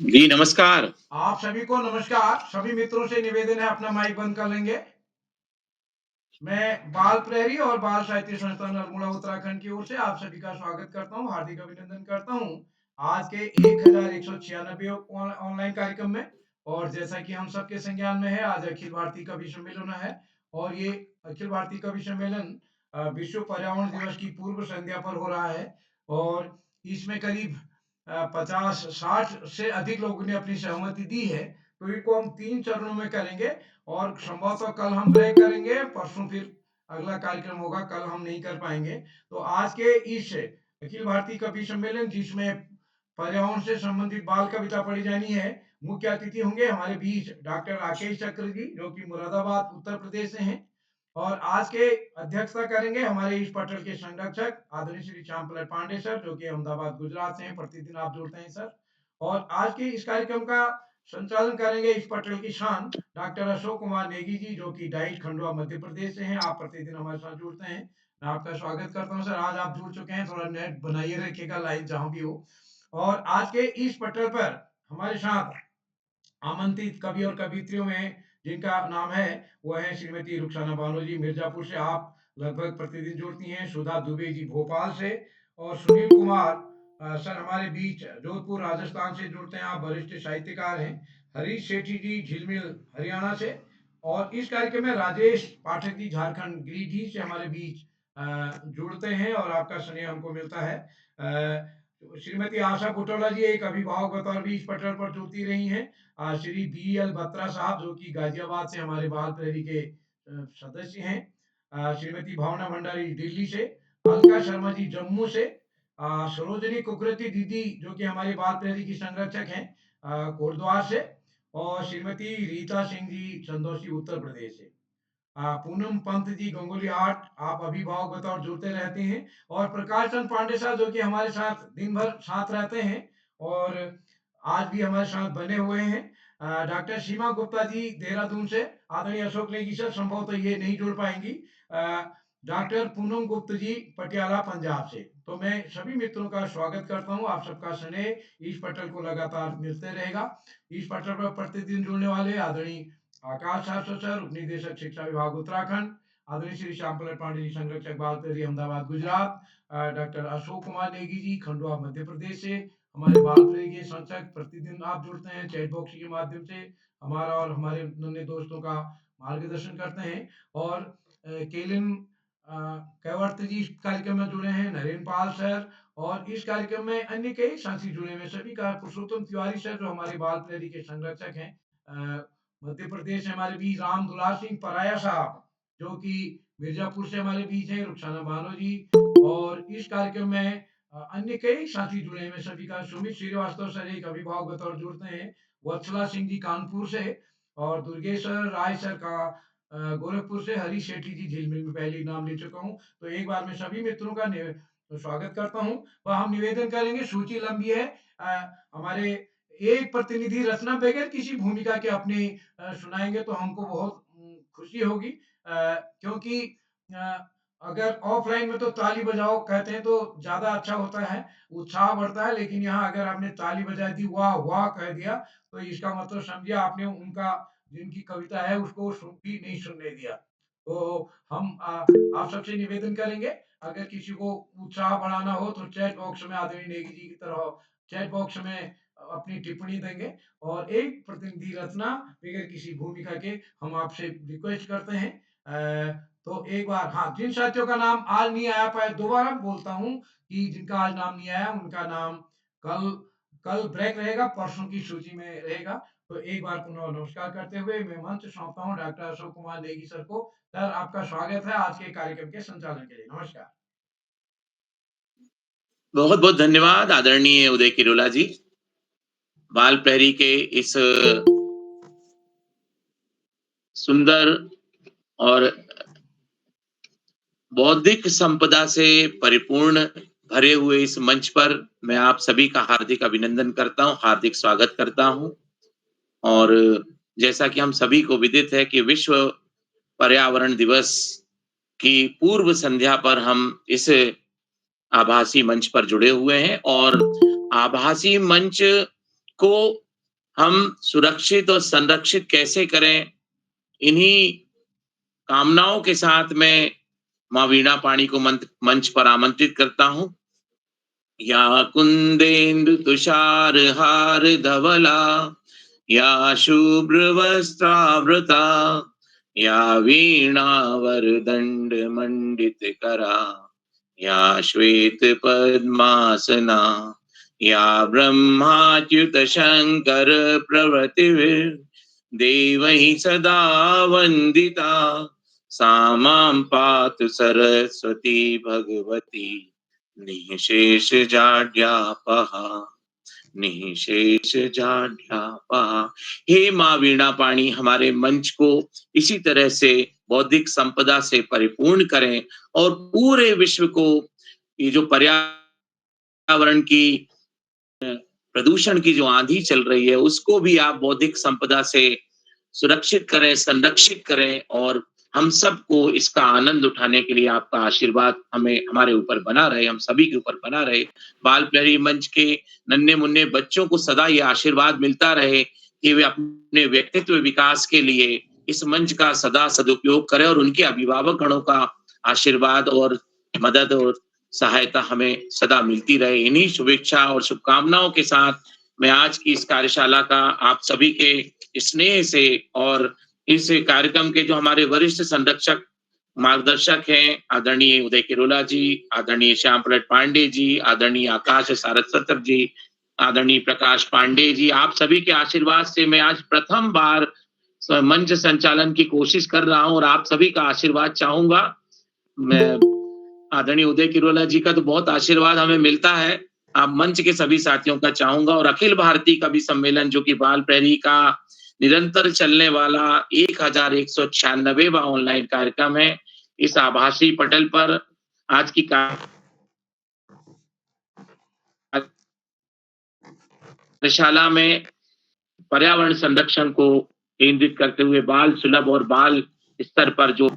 जी, नमस्कार। आप सभी को नमस्कार। सभी मित्रों से निवेदन है अपना माइक बंद कर लेंगे। मैं बाल प्रहरी और बाल साहित्य संस्थान अल्मोड़ा उत्तराखंड की ओर से आप सभी का स्वागत करता हूँ, हार्दिक अभिनंदन करता हूँ आज के 1196 ऑनलाइन कार्यक्रम में। और जैसा कि हम सबके संज्ञान में है, आज अखिल भारतीय कवि सम्मेलन है। और ये अखिल भारतीय कवि सम्मेलन विश्व पर्यावरण दिवस की पूर्व संध्या पर हो रहा है। और इसमें करीब 50-60 से अधिक लोगों ने अपनी सहमति दी है। तो इनको हम 3 चरणों में करेंगे और संभवतः कल हम ब्रेक करेंगे, परसों फिर अगला कार्यक्रम होगा, कल हम नहीं कर पाएंगे। तो आज के इस अखिल भारतीय कवि सम्मेलन, जिसमें पर्यावरण से संबंधित बाल कविता पढ़ी जानी है, मुख्य अतिथि होंगे हमारे बीच डॉक्टर राकेश चक्र जी, जो कि मुरादाबाद उत्तर प्रदेश से हैं। और आज के अध्यक्षता करेंगे हमारे इस पटल के संरक्षक आदरणीय श्री श्याम पांडे सर, जो कि अहमदाबाद गुजरात से हैं, प्रतिदिन आप जुड़ते हैं सर। और आज के इस कार्यक्रम का संचालन करेंगे इस पटल की शान डॉक्टर अशोक कुमार नेगी जी, जो कि डाइट खंडवा मध्य प्रदेश से हैं। आप प्रतिदिन हमारे साथ जुड़ते हैं, मैं आपका स्वागत करता हूं सर। आज आप जुड़ चुके हैं, थोड़ा नेट बनाइए रखिएगा लाइव जहां भी हो। और आज के इस पटल पर हमारे साथ आमंत्रित कवि और कवियत्रियों में जिनका नाम है, वो है श्रीमती रुखसाना बानो जी मिर्जापुर से, आप लगभग प्रतिदिन जुड़ती हैं। सुधा दुबे जी भोपाल से। और सुनील कुमार सर हमारे बीच जोधपुर राजस्थान से जुड़ते हैं, आप वरिष्ठ साहित्यकार हैं। हरीश सेठी जी झिलमिल हरियाणा से। और इस कार्यक्रम में राजेश पाठक जी झारखंड गिरिडीह से हमारे बीच जुड़ते हैं और आपका स्नेह हमको मिलता है। श्रीमती आशा बुटोला जी एक अभिभावक बतौर भी इस पटल पर जुड़ती रही हैं। श्री बी एल बत्रा साहब, जो कि गाजियाबाद से हमारे बाल प्रहरी के सदस्य हैं। श्रीमती भावना भंडारी दिल्ली से। अलका शर्मा जी जम्मू से। सरोजनी कुकरेती दीदी, जो कि हमारे बाल प्रहरी की संरक्षक हैं, कोटद्वार से। और श्रीमती रीता सिंह जी चंदौसी उत्तर प्रदेश से। पूनम पंत जी गंगोली आर्ट, आप अभिभावक बतौर जुड़ते रहते हैं। और प्रकाश चंद पांडे साहब, जो कि हमारे साथ दिन भर साथ रहते हैं और आज भी हमारे साथ बने हुए हैं। डॉक्टर सीमा गुप्ता जी देहरादून से। आदरणीय अशोक नेगी सर संभवतः ये नहीं जुड़ पाएंगी। डॉक्टर पूनम गुप्त जी पटियाला पंजाब से। तो मैं सभी मित्रों का स्वागत करता हूं, आप सबका स्नेह इस पटल को लगातार मिलते रहेगा। इस पटल पर प्रतिदिन जुड़ने वाले आदरणीय आकाश शास्त्र सर, उप निदेशक शिक्षा विभाग उत्तराखंड। आदरणीय श्री श्याम पांडे जी संरक्षक बाल प्रहरी अहमदाबाद गुजरात। डॉक्टर अशोक कुमार नेगी जी खंडवा मध्य प्रदेश से हमारे बाल प्रहरी के संरक्षक। प्रतिदिन आप जुड़ते हैं चैट बॉक्स के माध्यम से, हमारा और हमारे नन्हे दोस्तों का मार्गदर्शन करते हैं। और केलिन कैवर्त जी इस कार्यक्रम में जुड़े हैं, नरेंद्र पाल सर। और इस कार्यक्रम में अन्य कई साथी जुड़े हुए सभी का, पुरुषोत्तम तिवारी सर जो हमारे बाल प्रहरी के संरक्षक हैं। मध्य प्रदेश से हमारे बीच राम दुलार सिंह पराया साहब, जो कि मिर्जापुर से हमारे बीच है, रुखसाना बानो जी। और इस कार्यक्रम में अन्य कई साथी जुड़े हैं, सभी का सुमित श्रीवास्तव सर एक अभिभावक बतौर जुड़ते हैं, वत्सला सिंह जी कानपुर से। और दुर्गेश्वर राय सर का गोरखपुर से। हरीश शेट्टी जी झिलमिल में पहले ही नाम ले चुका हूँ। तो एक बार मैं सभी मित्रों का स्वागत करता हूँ। वह हम निवेदन करेंगे, सूची लंबी है। हमारे एक प्रतिनिधि रचना बगैर किसी भूमिका के अपने सुनाएंगे तो हमको बहुत खुशी होगी। क्योंकि अ, अगर ऑफलाइन में तो ताली बजाओ कहते हैं तो ज्यादा अच्छा होता है, उत्साह बढ़ता है। लेकिन यहाँ अगर आपने ताली बजा दी, वाह वाह कह दिया, तो इसका मतलब समझिए आपने उनका जिनकी कविता है उसको भी नहीं सुनने दिया। तो हम आप सबसे निवेदन करेंगे, अगर किसी को उत्साह बढ़ाना हो तो चैट बॉक्स में आदरणीय नेगी जी की तरह चैट बॉक्स में अपनी टिप्पणी देंगे। और एक प्रतिनिधि रचना बगैर किसी भूमिका के हम आपसे रिक्वेस्ट करते हैं। तो एक बार, हाँ, जिन साथियों का नाम आज नहीं आया पाए, दोबारा बोलता हूँ कि जिनका आज नाम नहीं आया उनका नाम कल कल ब्रेक रहेगा, परसों की सूची में रहेगा। तो एक बार पुनः नमस्कार करते हुए मैं मंच सौंपता हूँ डॉक्टर अशोक कुमार नेगी सर को। सर आपका स्वागत है आज के कार्यक्रम के संचालन के लिए, नमस्कार। बहुत-बहुत धन्यवाद आदरणीय उदय किरोला जी। बाल प्रहरी के इस सुंदर और बौद्धिक संपदा से परिपूर्ण भरे हुए इस मंच पर मैं आप सभी का हार्दिक अभिनंदन करता हूँ, हार्दिक स्वागत करता हूँ। और जैसा कि हम सभी को विदित है कि विश्व पर्यावरण दिवस की पूर्व संध्या पर हम इस आभासी मंच पर जुड़े हुए हैं और आभासी मंच को हम सुरक्षित और संरक्षित कैसे करें, इन्हीं कामनाओं के साथ मैं माँ वीणा पाणी को मंच पर आमंत्रित करता हूँ। या कुंदेन्दु तुषार हार धवला, या शुभ्र वस्त्रावृता, या वीणा वरदंड मंडित करा, या श्वेत पद्मासना, या ब्रह्माच्युत शंकर प्रभृतिभिर् देवैः सदा वंदिता, सा मां पातु सरस्वती भगवती निःशेष जाड्यापहा, निःशेष जाड्यापहा। हे माँ वीणा पाणी, हमारे मंच को इसी तरह से बौद्धिक संपदा से परिपूर्ण करें और पूरे विश्व को ये जो पर्यावरण की प्रदूषण की जो आंधी चल रही है, उसको भी आप बौद्धिक संपदा से सुरक्षित करें, संरक्षित करें और हम सबको इसका आनंद उठाने के लिए आपका आशीर्वाद हमें हमारे ऊपर बना रहे, हम सभी के ऊपर बना रहे। बाल प्रहरी मंच के नन्हे-मुन्ने बच्चों को सदा ये आशीर्वाद मिलता रहे कि वे अपने व्यक्तित्व विकास के लिए इस मंच का सदा सदुपयोग करें और उनके अभिभावक गणों का आशीर्वाद और मदद और सहायता हमें सदा मिलती रहे। इन्हीं शुभेच्छा और शुभकामनाओं के साथ मैं आज की इस कार्यशाला का आप सभी के स्नेह से और इस कार्यक्रम के जो हमारे वरिष्ठ संरक्षक मार्गदर्शक हैं, आदरणीय उदय किरोला जी, आदरणीय श्याम प्रसाद पांडे जी, आदरणीय आकाश सारस्वत जी, आदरणीय प्रकाश पांडे जी, आप सभी के आशीर्वाद से मैं आज प्रथम बार मंच संचालन की कोशिश कर रहा हूं और आप सभी का आशीर्वाद चाहूंगा। मैं आदरणीय उदय किरोला जी का तो बहुत आशीर्वाद हमें मिलता है, आप मंच के सभी साथियों का चाहूंगा और अखिल भारतीय कवि सम्मेलन जो कि बाल प्रहरी का निरंतर चलने वाला 1196वां ऑनलाइन कार्यक्रम है, इस आभासी पटल पर आज की कार्यशाला में पर्यावरण संरक्षण को केंद्रित करते हुए बाल सुलभ और बाल स्तर पर जो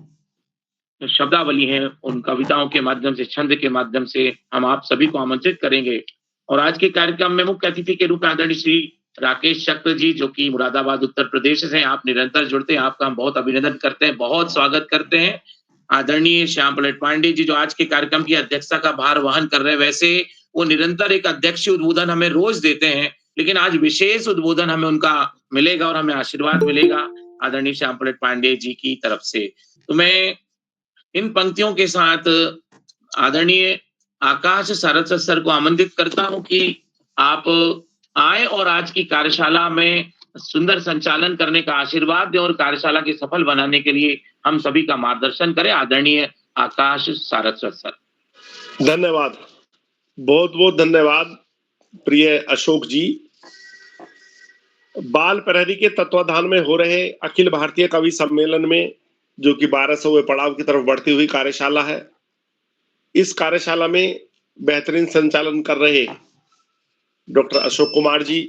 शब्दावली है, उन कविताओं के माध्यम से, छंद के माध्यम से हम आप सभी को आमंत्रित करेंगे। और आज के कार्यक्रम में मुख्य अतिथि के रूप में आदरणीय श्री राकेश चक्र जी, जो कि मुरादाबाद उत्तर प्रदेश से हैं, आप निरंतर जुड़ते हैं, आपका हम बहुत अभिनंदन करते हैं, बहुत स्वागत करते हैं। आदरणीय श्याम प्रसाद पांडे जी, जो आज के कार्यक्रम की अध्यक्षता का भार वहन कर रहे हैं, वैसे वो निरंतर एक अध्यक्षीय उद्बोधन हमें रोज देते हैं, लेकिन आज विशेष उद्बोधन हमें उनका मिलेगा और हमें आशीर्वाद मिलेगा आदरणीय श्याम प्रसाद पांडे जी की तरफ से। तो मैं इन पंक्तियों के साथ आदरणीय आकाश सारस्वत सर को आमंत्रित करता हूं कि आप आए और आज की कार्यशाला में सुंदर संचालन करने का आशीर्वाद दें और कार्यशाला के सफल बनाने के लिए हम सभी का मार्गदर्शन करें। आदरणीय आकाश सारस्वत सर। धन्यवाद, बहुत बहुत धन्यवाद प्रिय अशोक जी। बाल प्रहरी के तत्वाधान में हो रहे अखिल भारतीय कवि सम्मेलन में, जो कि 1200वें पड़ाव की तरफ बढ़ती हुई कार्यशाला है, इस कार्यशाला में बेहतरीन संचालन कर रहे डॉक्टर अशोक कुमार जी,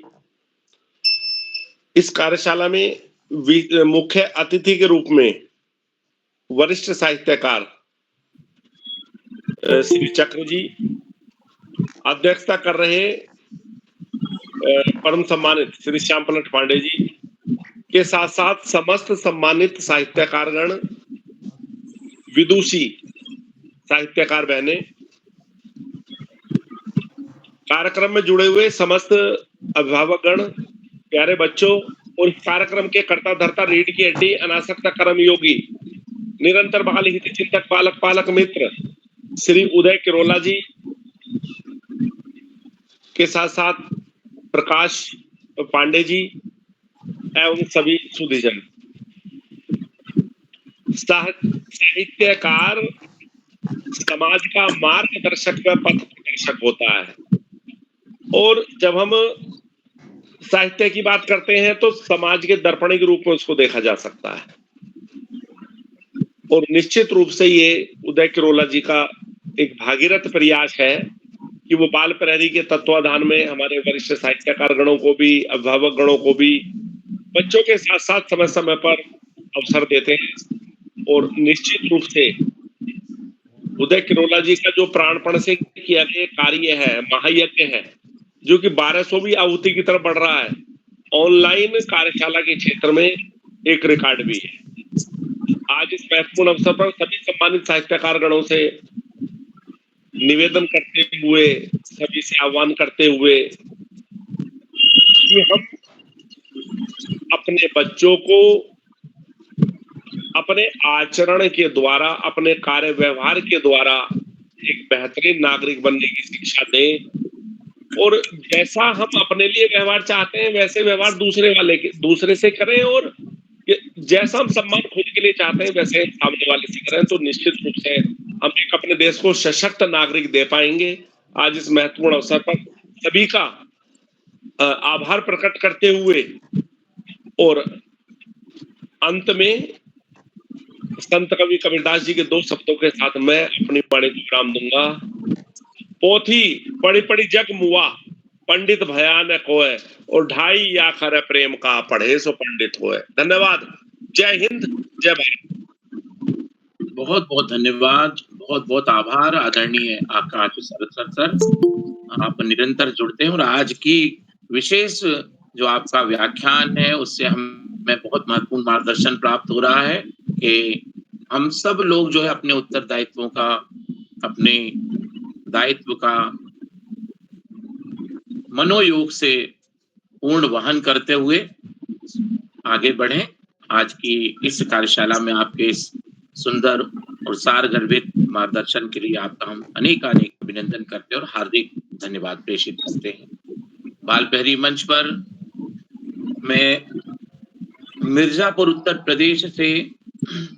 इस कार्यशाला में मुख्य अतिथि के रूप में वरिष्ठ साहित्यकार श्री चक्र जी, अध्यक्षता कर रहे परम सम्मानित श्री श्याम प्रसाद पांडे जी के साथ साथ समस्त सम्मानित साहित्यकारगण, विदुषी साहित्यकार बहने, कार्यक्रम में जुड़े हुए समस्त अभिभावकगण, प्यारे बच्चों और इस कार्यक्रम के कर्ता धर्ता, रीढ़ की हड्डी, अनासक्त कर्म योगी, निरंतर बाल हित चिंतक, पालक पालक मित्र श्री उदय किरोला जी के साथ साथ प्रकाश पांडे जी एवं सभी सुधीजन। साहित्यकार समाज का मार्गदर्शक व पथ प्रदर्शक होता है, और जब हम साहित्य की बात करते हैं तो समाज के दर्पण के रूप में उसको देखा जा सकता है। और निश्चित रूप से ये उदय किरोला जी का एक भागीरथ प्रयास है कि वो बाल प्रहरी के तत्वाधान में हमारे वरिष्ठ साहित्यकार गणों को भी, अभिभावक गणों को भी, बच्चों के साथ साथ समय समय पर अवसर देते हैं। और निश्चित रूप से उदय किरोला जी का जो प्राणपण से किया गया कार्य है, महायज्ञ है, जो कि 1200वीं आहुति की तरफ बढ़ रहा है, ऑनलाइन कार्यशाला के क्षेत्र में एक रिकॉर्ड भी है। आज इस महत्वपूर्ण अवसर पर सभी सम्मानित साहित्यकार गणों से निवेदन करते हुए, सभी से आह्वान करते हुए कि हम अपने बच्चों को अपने आचरण के द्वारा, अपने कार्य व्यवहार के द्वारा एक बेहतरीन नागरिक बनने की शिक्षा दें और जैसा हम अपने लिए व्यवहार चाहते हैं वैसे व्यवहार दूसरे से करें और जैसा हम सम्मान खुद के लिए चाहते हैं वैसे सामने वाले से करें, तो निश्चित रूप से हम एक अपने देश को सशक्त नागरिक दे पाएंगे। आज इस महत्वपूर्ण अवसर पर सभी का आभार प्रकट करते हुए और अंत में संत कवि कबीरदास जी के 2 शब्दों के साथ मैं अपनी वाणी को विराम दूंगा। पोथी पढ़ी पढ़ी जग मुआ, पंडित भया न कोय, और ढाई या खर प्रेम का, पढ़े सो पंडित होए। धन्यवाद। जय हिंद, जय भारत। बहुत बहुत धन्यवाद, बहुत बहुत आभार आदरणीय आकाश सरस्वत सर। आप निरंतर जुड़ते हैं और आज की विशेष जो आपका व्याख्यान है उससे हमें बहुत महत्वपूर्ण मार्गदर्शन प्राप्त हो रहा है कि हम सब लोग जो है अपने उत्तरदायित्वों का, अपने दायित्व का मनोयोग से पूर्ण वहन करते हुए आगे बढ़ें। आज की इस कार्यशाला में आपके इस सुंदर और सारगर्भित मार्गदर्शन के लिए आपका हम अनेक अभिनंदन करते हैं और हार्दिक धन्यवाद प्रेषित करते हैं। बाल प्रहरी मंच पर मैं मिर्जापुर उत्तर प्रदेश से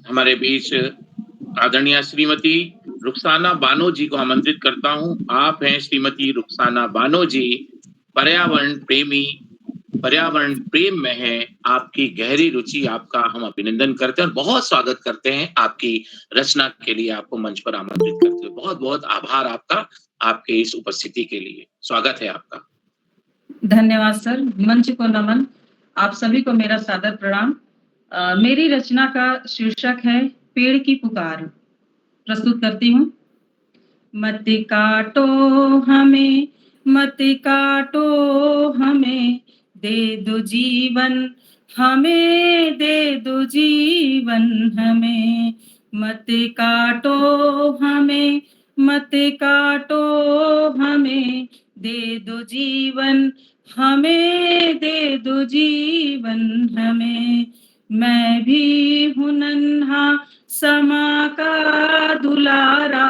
हमारे बीच आदरणीय श्रीमती रुखसाना बानो जी को आमंत्रित करता हूं। आप हैं श्रीमती रुखसाना बानो जी, पर्यावरण प्रेम में है आपकी गहरी रुचि, आपका हम अभिनंदन करते हैं और बहुत स्वागत करते हैं। आपकी रचना के लिए आपको मंच पर आमंत्रित करते हुए बहुत बहुत आभार आपका, आपके इस उपस्थिति के लिए। स्वागत है आपका। धन्यवाद सर, मंच को नमन, आप सभी को मेरा सादर प्रणाम। मेरी रचना का शीर्षक है पेड़ की पुकार। प्रस्तुत करती हूँ। मत काटो हमें, मत काटो हमें, दे दो जीवन हमें, दे दो जीवन हमें। मत काटो हमें, मत काटो हमें, दे दो जीवन हमें, दे दो जीवन हमें। मैं भी हूँ नन्हा समा का दुलारा,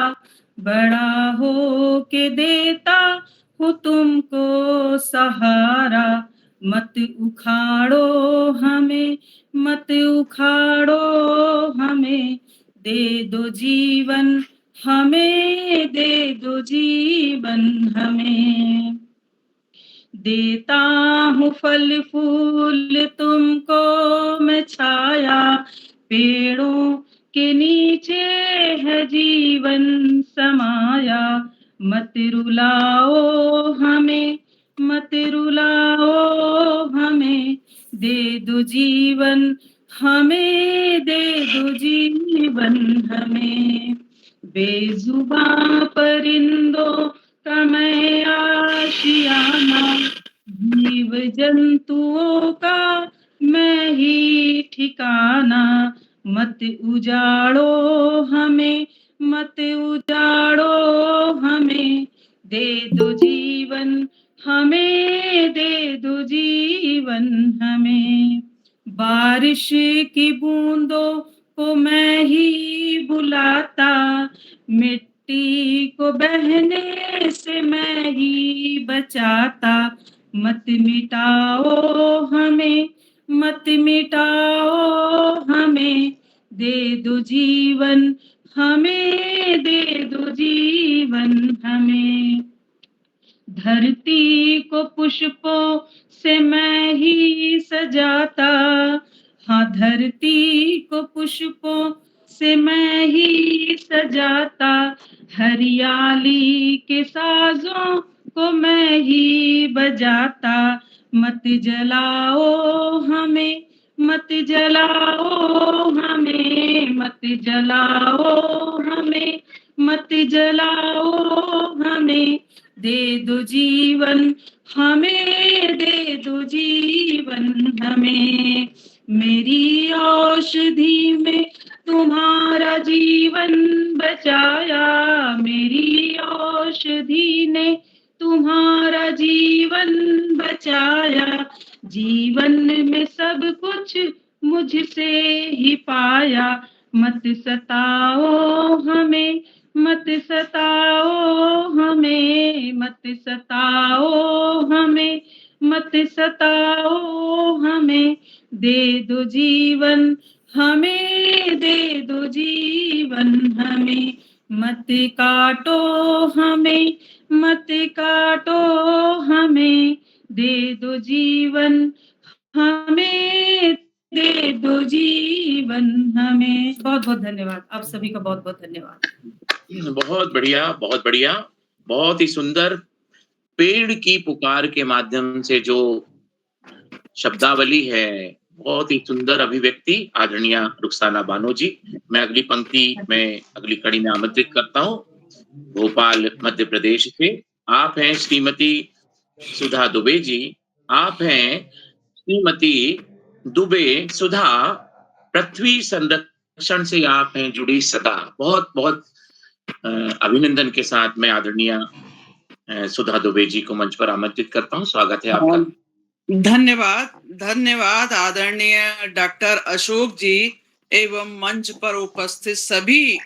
बड़ा हो के देता हूँ तुमको सहारा। मत उखाड़ो हमें, मत उखाड़ो हमें, दे दो जीवन हमें, दे दो जीवन हमें। देता हूँ फल फूल तुमको मैं छाया, पेड़ों के नीचे है जीवन समाया। मत रुलाओ हमें, मत रुलाओ हमें, दे दो जीवन हमें, दे दो जीवन हमें। बेजुबां परिंदों का मैं आशियाना, जीव जंतुओं का मैं ही ठिकाना। मत उजाड़ो हमें, मत उजाड़ो हमें, दे दो जीवन हमें, दे दो जीवन हमें। बारिश की बूंदों को मैं ही बुलाता, मिट्टी को बहने से मैं ही बचाता। मत मिटाओ हमें, मत मिटाओ हमें, दे दो जीवन हमें, दे दो जीवन हमें। धरती को पुष्पों से मैं ही सजाता, हाँ धरती को पुष्पों से मैं ही सजाता। हरियाली के साजों को मैं ही बजाता। मत जलाओ हमें, मत जलाओ हमें, मत जलाओ हमें, मत जलाओ हमें, दे दो जीवन हमें, दे दो जीवन। जीवन हमें, मेरी औषधि में तुम्हारा जीवन बचाया, मेरी औषधि ने तुम्हारा जीवन बचाया, जीवन में सब कुछ मुझसे ही पाया, मत सताओ हमें, मत सताओ हमें, मत सताओ हमें, मत सताओ हमें, दे दो जीवन हमें, दे दो जीवन हमें, मत काटो हमें, मत काटो हमें, दे दो जीवन हमें, दे दो जीवन हमें। बहुत बहुत धन्यवाद, आप सभी का बहुत बहुत धन्यवाद। बहुत बढ़िया, बहुत बढ़िया, बहुत ही सुंदर। पेड़ की पुकार के माध्यम से जो शब्दावली है, बहुत ही सुंदर अभिव्यक्ति आदरणीय रुखसाना बानो जी। मैं अगली पंक्ति में, अगली कड़ी में आमंत्रित करता हूँ, भोपाल मध्य प्रदेश से आप हैं श्रीमती सुधा दुबे जी। आप हैं श्रीमती दुबे सुधा, पृथ्वी संरक्षण से आप हैं जुड़ी सदा। बहुत बहुत अभिनंदन के साथ मैं आदरणीय सुधा दुबे जी को मंच पर आमंत्रित करता हूँ। स्वागत है आपका। धन्यवाद, धन्यवाद आदरणीय डॉक्टर अशोक जी एवं मंच पर उपस्थित सभी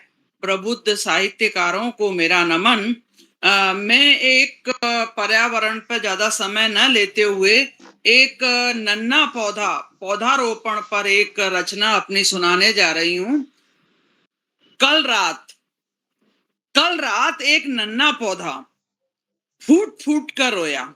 प्रबुद्ध साहित्यकारों को मेरा नमन। मैं एक पर्यावरण पर ज्यादा समय न लेते हुए एक नन्हा पौधारोपण पर एक रचना अपनी सुनाने जा रही हूँ। कल रात एक नन्हा पौधा फूट फूट कर रोया।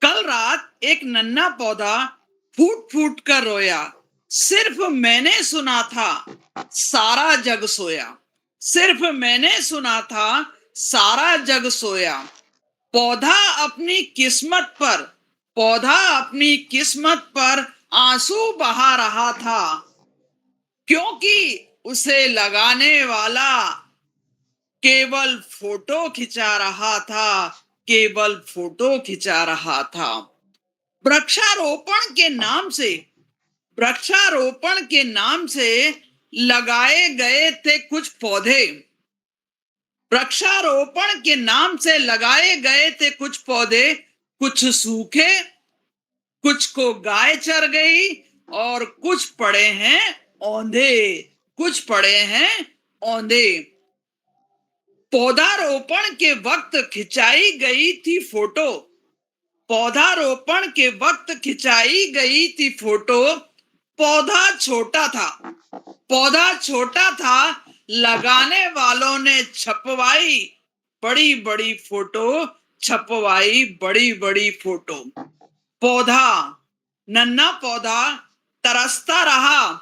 कल रात एक नन्हा पौधा फूट फूट कर रोया, सिर्फ मैंने सुना था, सारा जग सोया। सिर्फ मैंने सुना था, सारा जग सोया। पौधा अपनी किस्मत पर आंसू बहा रहा था, क्योंकि उसे लगाने वाला केवल फोटो खिंचा रहा था, केवल फोटो खिंचा रहा था। वृक्षारोपण के नाम से लगाए गए थे कुछ पौधे। वृक्षारोपण के नाम से लगाए गए थे कुछ पौधे, कुछ सूखे, कुछ को गाय चर गई और कुछ पड़े हैं औंधे। पौधारोपण के वक्त खिंचाई गई थी फोटो। पौधा छोटा था, लगाने वालों ने छपवाई बड़ी बड़ी फोटो। नन्हा पौधा तरसता रहा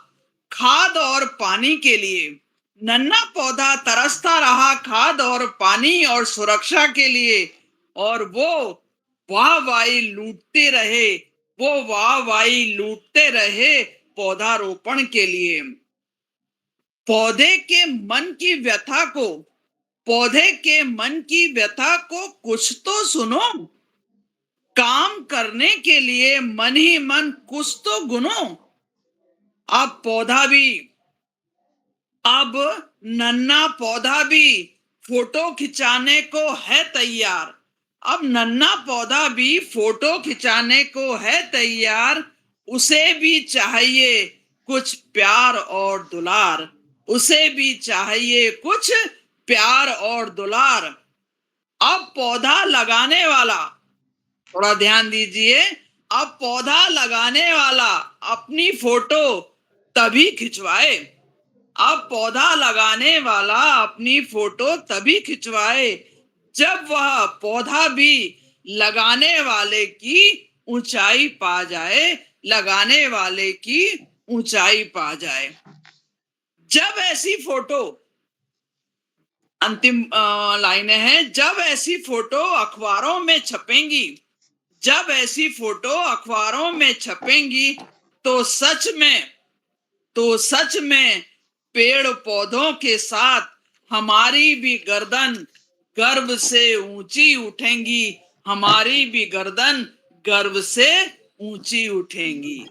खाद और पानी के लिए। नन्हा पौधा तरसता रहा खाद और पानी और सुरक्षा के लिए, और वो वाहवाही लूटते रहे पौधारोपण के लिए। पौधे के मन की व्यथा को कुछ तो सुनो, काम करने के लिए मन ही मन कुछ तो गुनो। अब नन्हा पौधा भी फोटो खिंचाने को है तैयार। उसे भी चाहिए कुछ प्यार और दुलार। अब पौधा लगाने वाला, थोड़ा ध्यान दीजिए, अब पौधा लगाने वाला अपनी फोटो तभी खिंचवाए। जब वह पौधा भी लगाने वाले की ऊंचाई पा जाए। जब ऐसी फोटो, अंतिम लाइनें हैं, जब ऐसी फोटो अखबारों में छपेंगी तो सच में पेड़ पौधों के साथ हमारी भी गर्दन गर्व से ऊंची ऊंची उठेंगी,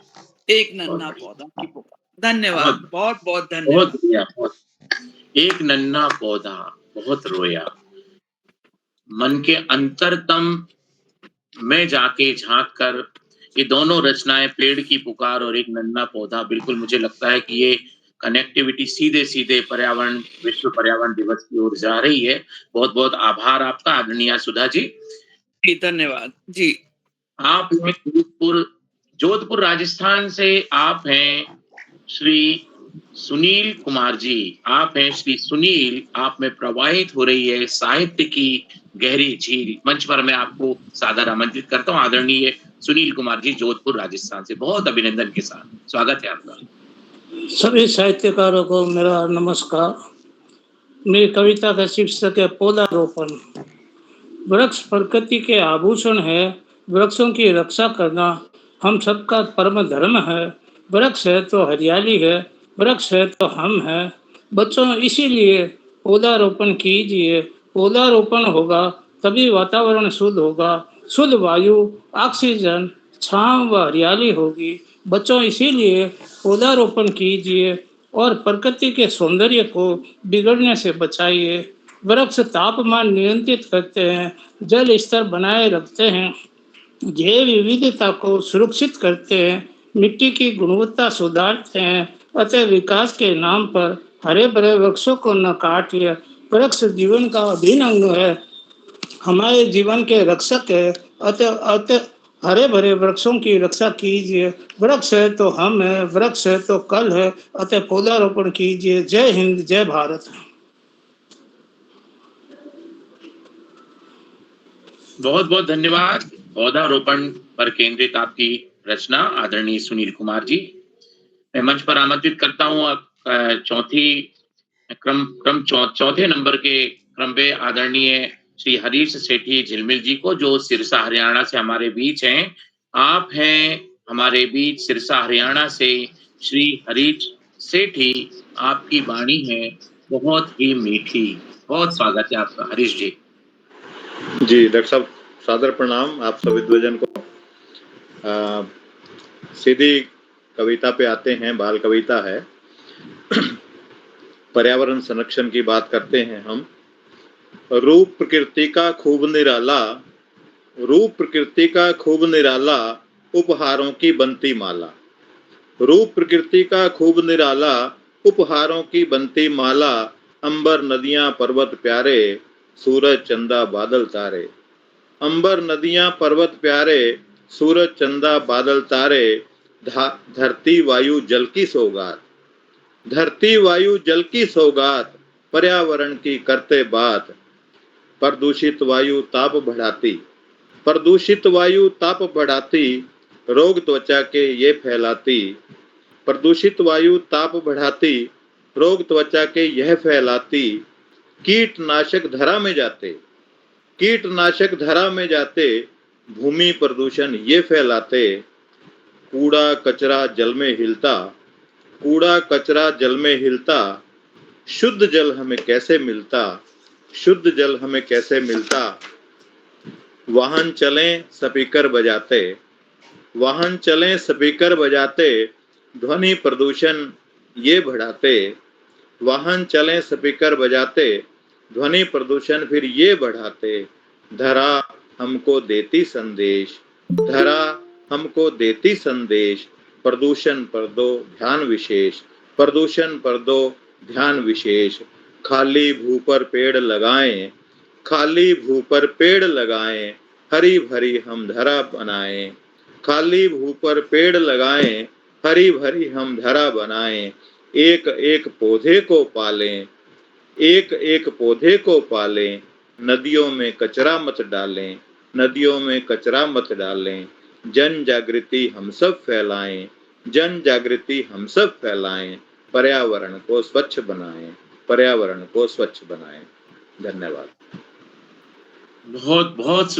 एक नन्हा पौधा की पुकार। धन्यवाद, बहुत बहुत बहुत बहुत धन्यवाद। बढ़िया, बहुत। एक नन्हा पौधा बहुत रोया, मन के अंतरतम में जाके झांक कर ये दोनों रचनाएं, पेड़ की पुकार और एक नन्हा पौधा, बिल्कुल मुझे लगता है कि ये कनेक्टिविटी सीधे-सीधे पर्यावरण, विश्व पर्यावरण दिवस की ओर जा रही है। बहुत-बहुत आभार आपका आदरणीय सुधा जी। जी, धन्यवाद। जी। आप हैं जोधपुर राजस्थान से आप हैं श्री सुनील कुमार जी। आप हैं श्री सुनील, आप में प्रवाहित हो रही है साहित्य की गहरी झील। मंच पर मैं आपको सादर आमंत्रित करता हूँ आदरणीय सुनील कुमार जी, जोधपुर राजस्थान से। बहुत अभिनंदन के साथ स्वागत है आपका। सभी साहित्यकारों को मेरा नमस्कार। मेरी कविता का शीर्षक है पौधारोपण। वृक्ष प्रकृति के आभूषण है, वृक्षों की रक्षा करना हम सबका परम धर्म है। वृक्ष है तो हरियाली है, वृक्ष है तो हम है। बच्चों इसीलिए पौधारोपण कीजिए, पौधारोपण होगा तभी वातावरण शुद्ध होगा, शुद्ध वायु, ऑक्सीजन, छांव व हरियाली होगी। बच्चों इसीलिए पौधारोपण कीजिए और प्रकृति के सौंदर्य को बिगड़ने से बचाइए। वृक्ष तापमान नियंत्रित करते हैं, जल स्तर बनाए रखते हैं, जैव विविधता को सुरक्षित करते हैं, मिट्टी की गुणवत्ता सुधारते हैं। अतः विकास के नाम पर हरे भरे वृक्षों को न काटिए। वृक्ष जीवन का अभिन्न अंग है, हमारे जीवन के रक्षक है। अतः अतः हरे भरे वृक्षों की रक्षा कीजिए। वृक्ष है तो हम है, वृक्ष है तो कल है। अतः पौधारोपण कीजिए। जय हिंद, जय भारत। बहुत-बहुत धन्यवाद। पौधारोपण पर केंद्रित आपकी रचना आदरणीय सुनील कुमार जी। मैं मंच पर आमंत्रित करता हूँ चौथे नंबर के क्रम पे आदरणीय श्री हरीश सेठी झिलमिल जी को, जो सिरसा हरियाणा से हमारे बीच हैं। आप हैं हमारे बीच सिरसा हरियाणा से श्री हरीश सेठी, आपकी वाणी है बहुत ही मीठी। बहुत स्वागत है आपका हरीश जी। जी डॉक्टर साहब, सादर प्रणाम आप सभी विद्वजन को। सीधी कविता पे आते हैं। बाल कविता है। पर्यावरण संरक्षण की बात करते हैं हम। रूप प्रकृति का खूब निराला, रूप प्रकृति का खूब निराला, उपहारों की बनती माला। रूप प्रकृति का खूब निराला, उपहारों की बनती माला। अंबर नदियां पर्वत प्यारे, सूरज चंदा बादल तारे। अंबर नदियां पर्वत प्यारे, सूरज चंदा बादल तारे। धरती वायु जल की सौगात, धरती वायु जल की सौगात। पर्यावरण की करते बात, प्रदूषित वायु ताप बढ़ाती, प्रदूषित वायु ताप बढ़ाती। रोग त्वचा के ये फैलाती, प्रदूषित वायु ताप बढ़ाती। रोग त्वचा के यह फैलाती। कीटनाशक धरा में जाते, कीटनाशक धरा में जाते। भूमि प्रदूषण ये फैलाते। कूड़ा कचरा जल में हिलता, कूड़ा कचरा जल में हिलता। शुद्ध जल हमें कैसे मिलता, शुद्ध जल हमें कैसे मिलता। वाहन चलें स्पीकर बजाते, वाहन चलें स्पीकर बजाते। ध्वनि प्रदूषण ये बढ़ाते। वाहन चलें स्पीकर बजाते, ध्वनि प्रदूषण फिर ये बढ़ाते। धरा हमको देती संदेश, धरा हमको देती संदेश। प्रदूषण पर दो ध्यान विशेष, प्रदूषण पर दो ध्यान विशेष। खाली भू पर पेड़ लगाएं, खाली भू पर पेड़ लगाएं। हरी भरी हम धरा बनाएं, खाली भू पर पेड़ लगाएं। हरी भरी हम धरा बनाएं। एक एक पौधे को पालें, एक एक पौधे को पालें। नदियों में कचरा मत डालें, नदियों में कचरा मत डालें। जन जागृति हम सब फैलाएं, जन जागृति हम सब फैलाएं। पर्यावरण को स्वच्छ बनाएं, पर्यावरण को स्वच्छ बनाएं। धन्यवाद। बहुत बहुत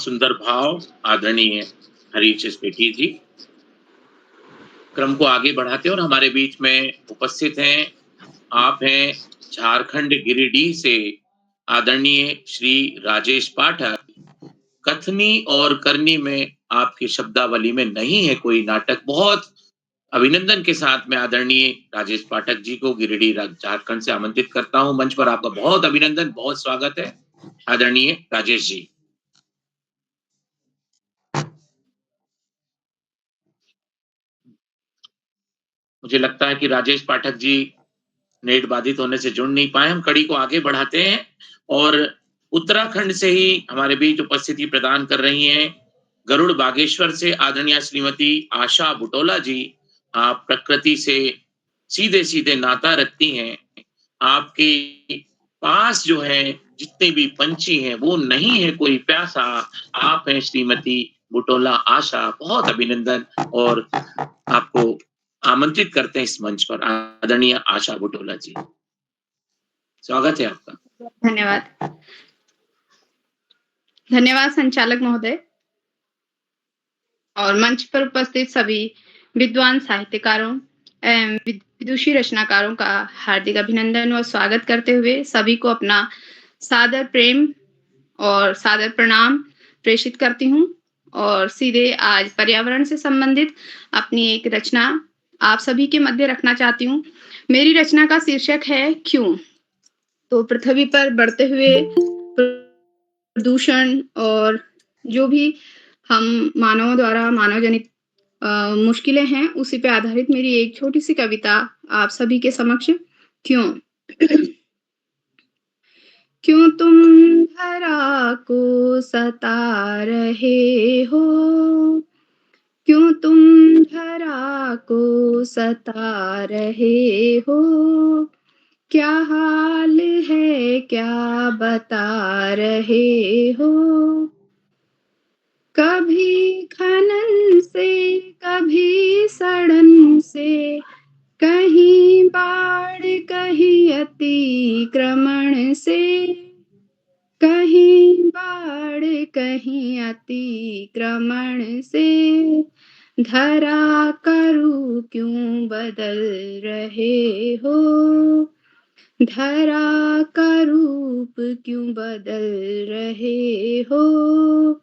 सुंदर भाव आदरणीय हरीश सेठी जी। क्रम को आगे बढ़ाते हैं और हमारे बीच में उपस्थित हैं, आप हैं झारखंड गिरिडीह से आदरणीय श्री राजेश पाठक। कथनी और करनी में आपकी शब्दावली में नहीं है कोई नाटक। बहुत अभिनंदन के साथ मैं आदरणीय राजेश पाठक जी को गिरिडीह झारखंड से आमंत्रित करता हूँ मंच पर। आपका बहुत अभिनंदन, बहुत स्वागत है आदरणीय राजेश जी। मुझे लगता है कि राजेश पाठक जी नेट बाधित होने से जुड़ नहीं पाए। हम कड़ी को आगे बढ़ाते हैं और उत्तराखंड से ही हमारे बीच उपस्थिति प्रदान कर रही हैं गरुड़ बागेश्वर से आदरणीय श्रीमती आशा बुटोला जी। आप प्रकृति से सीधे-सीधे नाता रखती हैं। आपके पास जो है जितने भी पंछी हैं वो नहीं है कोई प्यासा, आप हैं श्रीमती बुटोला आशा। बहुत अभिनंदन और आपको आमंत्रित करते हैं इस मंच पर आदरणीय आशा बुटोला जी। स्वागत है आपका। धन्यवाद। धन्यवाद संचालक महोदय और मंच पर उपस्थित सभी विद्वान साहित्यकारों एवं विदुषी रचनाकारों का हार्दिक अभिनंदन और स्वागत करते हुए सभी को अपना सादर प्रेम और सादर प्रणाम प्रेषित करती हूँ और सीधे आज पर्यावरण से संबंधित अपनी एक रचना आप सभी के मध्य रखना चाहती हूँ। मेरी रचना का शीर्षक है क्यों। तो पृथ्वी पर बढ़ते हुए प्रदूषण और जो भी हम मानवों द्वारा मानव जनित मुश्किलें हैं उसी पे आधारित मेरी एक छोटी सी कविता आप सभी के समक्ष। क्यों। क्यों तुम धरा को सता रहे हो, क्यों तुम धरा को सता रहे हो, क्या हाल है क्या बता रहे हो। कभी खनन से कभी सड़न से, कहीं बाढ़ कहीं अतिक्रमण से, कहीं बाढ़ कहीं अतिक्रमण से, धरा का रूप क्यों बदल रहे हो, धरा का रूप क्यों बदल रहे हो।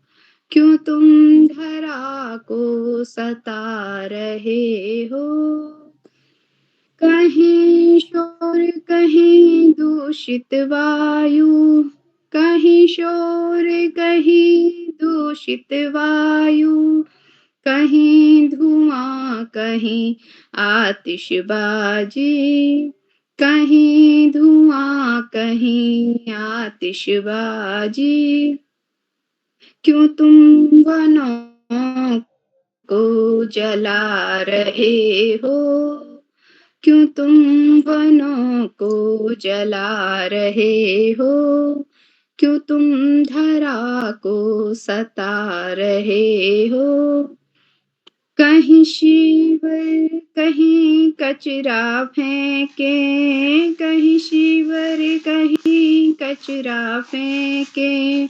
क्यों तुम धरा को सता रहे हो। कहीं शोर कहीं दूषित वायु, कहीं शोर कहीं दूषित वायु, कहीं धुआं कहीं आतिशबाजी, कहीं धुआं कहीं आतिशबाजी। क्यों तुम वनों को जला रहे हो, क्यों तुम वनों को जला रहे हो, क्यों तुम धरा को सता रहे हो। कहीं शिवर कहीं कचरा फेंके, कहीं शिवर कहीं कचरा फेंके,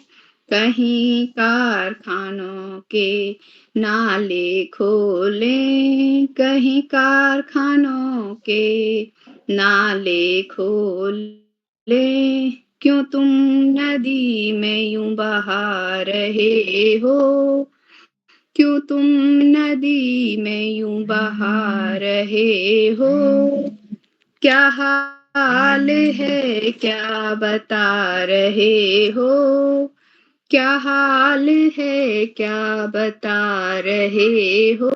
कहीं कारखानों के नाले खोले, कहीं कारखानों के नाले खोले। क्यों तुम नदी में यूं बहा रहे हो, क्यों तुम नदी में यूं बहा रहे हो। क्या हाल है क्या बता रहे हो, क्या हाल है क्या बता रहे हो।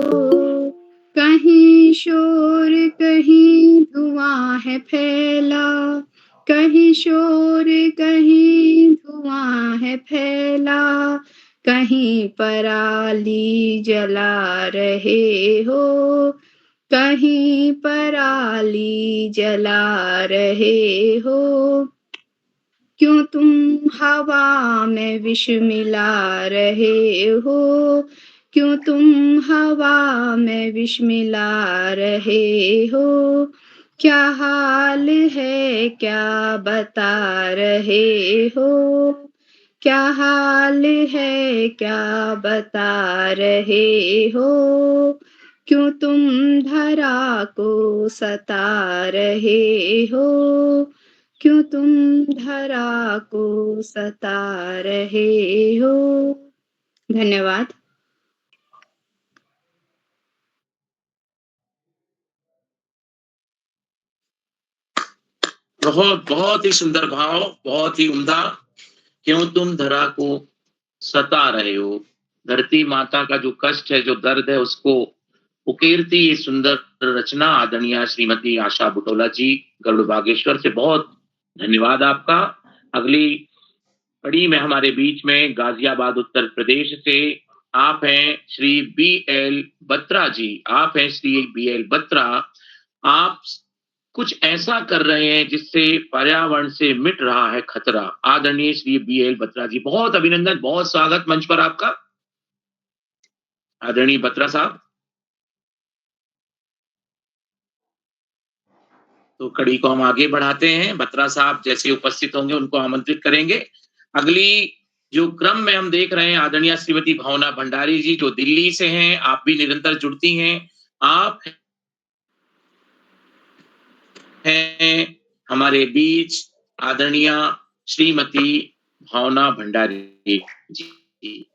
कहीं शोर कहीं धुआं है फैला, कहीं शोर कहीं धुआं है फैला, कहीं पराली जला रहे हो, कहीं पराली जला रहे हो। क्यों तुम हवा में विष मिला रहे हो, क्यों तुम हवा में विष मिला रहे हो। क्या हाल है क्या बता रहे हो, क्या हाल है क्या बता रहे हो। क्यों तुम धरा को सता रहे हो, क्यों तुम धरा को सता रहे हो। धन्यवाद। बहुत बहुत ही सुंदर भाव, बहुत ही उम्दा। क्यों तुम धरा को सता रहे हो, धरती माता का जो कष्ट है, जो दर्द है, उसको उकेरती ये सुंदर रचना आदरणीय श्रीमती आशा बुटोला जी, गरुड़ बागेश्वर से बहुत धन्यवाद आपका। अगली कड़ी में हमारे बीच में गाजियाबाद उत्तर प्रदेश से आप हैं श्री बी.एल. बत्रा जी। आप हैं श्री बी.एल. बत्रा। आप कुछ ऐसा कर रहे हैं जिससे पर्यावरण से मिट रहा है खतरा। आदरणीय श्री बी.एल. बत्रा जी, बहुत अभिनंदन, बहुत स्वागत मंच पर आपका। आदरणीय बत्रा साहब। तो कड़ी को हम आगे बढ़ाते हैं। बत्रा साहब जैसे उपस्थित होंगे उनको आमंत्रित करेंगे। अगली जो क्रम में हम देख रहे हैं, आदरणीय श्रीमती भावना भंडारी जी जो दिल्ली से हैं, आप भी निरंतर जुड़ती हैं। आप हैं हमारे बीच आदरणीय श्रीमती भावना भंडारी जी।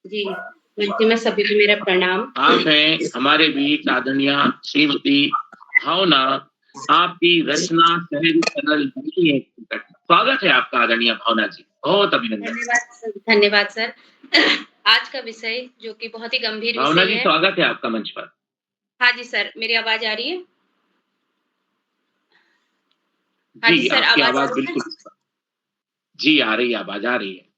जी, मंच में सभी को मेरा प्रणाम। आप हैं हमारे बीच आदरणीय श्रीमती भावना। आपकी रचना सहज सरल नहीं है। स्वागत है आपका आदरणीय भावना जी, बहुत अभिनंदन। धन्यवाद सर। आज का विषय जो कि बहुत ही गंभीर भावना विषय जी, है। स्वागत है आपका मंच पर। हाँ जी सर, मेरी आवाज आ रही है? हाँ जी, जी सर, आपकी आवाज आवाज आ रही है? बिल्कुल जी आ रही है, आवाज आ रही है।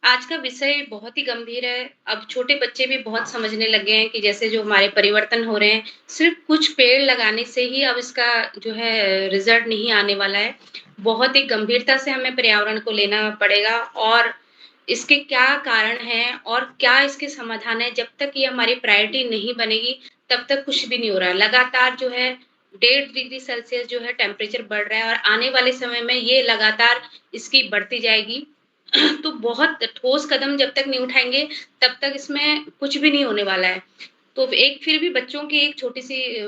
आज का विषय बहुत ही गंभीर है। अब छोटे बच्चे भी बहुत समझने लगे हैं कि जैसे जो हमारे परिवर्तन हो रहे हैं, सिर्फ कुछ पेड़ लगाने से ही अब इसका जो है रिजल्ट नहीं आने वाला है। बहुत ही गंभीरता से हमें पर्यावरण को लेना पड़ेगा और इसके क्या कारण हैं और क्या इसके समाधान है। जब तक ये हमारी प्रायोरिटी नहीं बनेगी, तब तक कुछ भी नहीं हो रहा है। लगातार जो है 1.5 डिग्री सेल्सियस जो है टेम्परेचर बढ़ रहा है और आने वाले समय में ये लगातार इसकी बढ़ती जाएगी। तो बहुत ठोस कदम जब तक नहीं उठाएँगे, तब तक इसमें कुछ भी नहीं होने वाला है। तो एक फिर भी बच्चों की एक छोटी-सी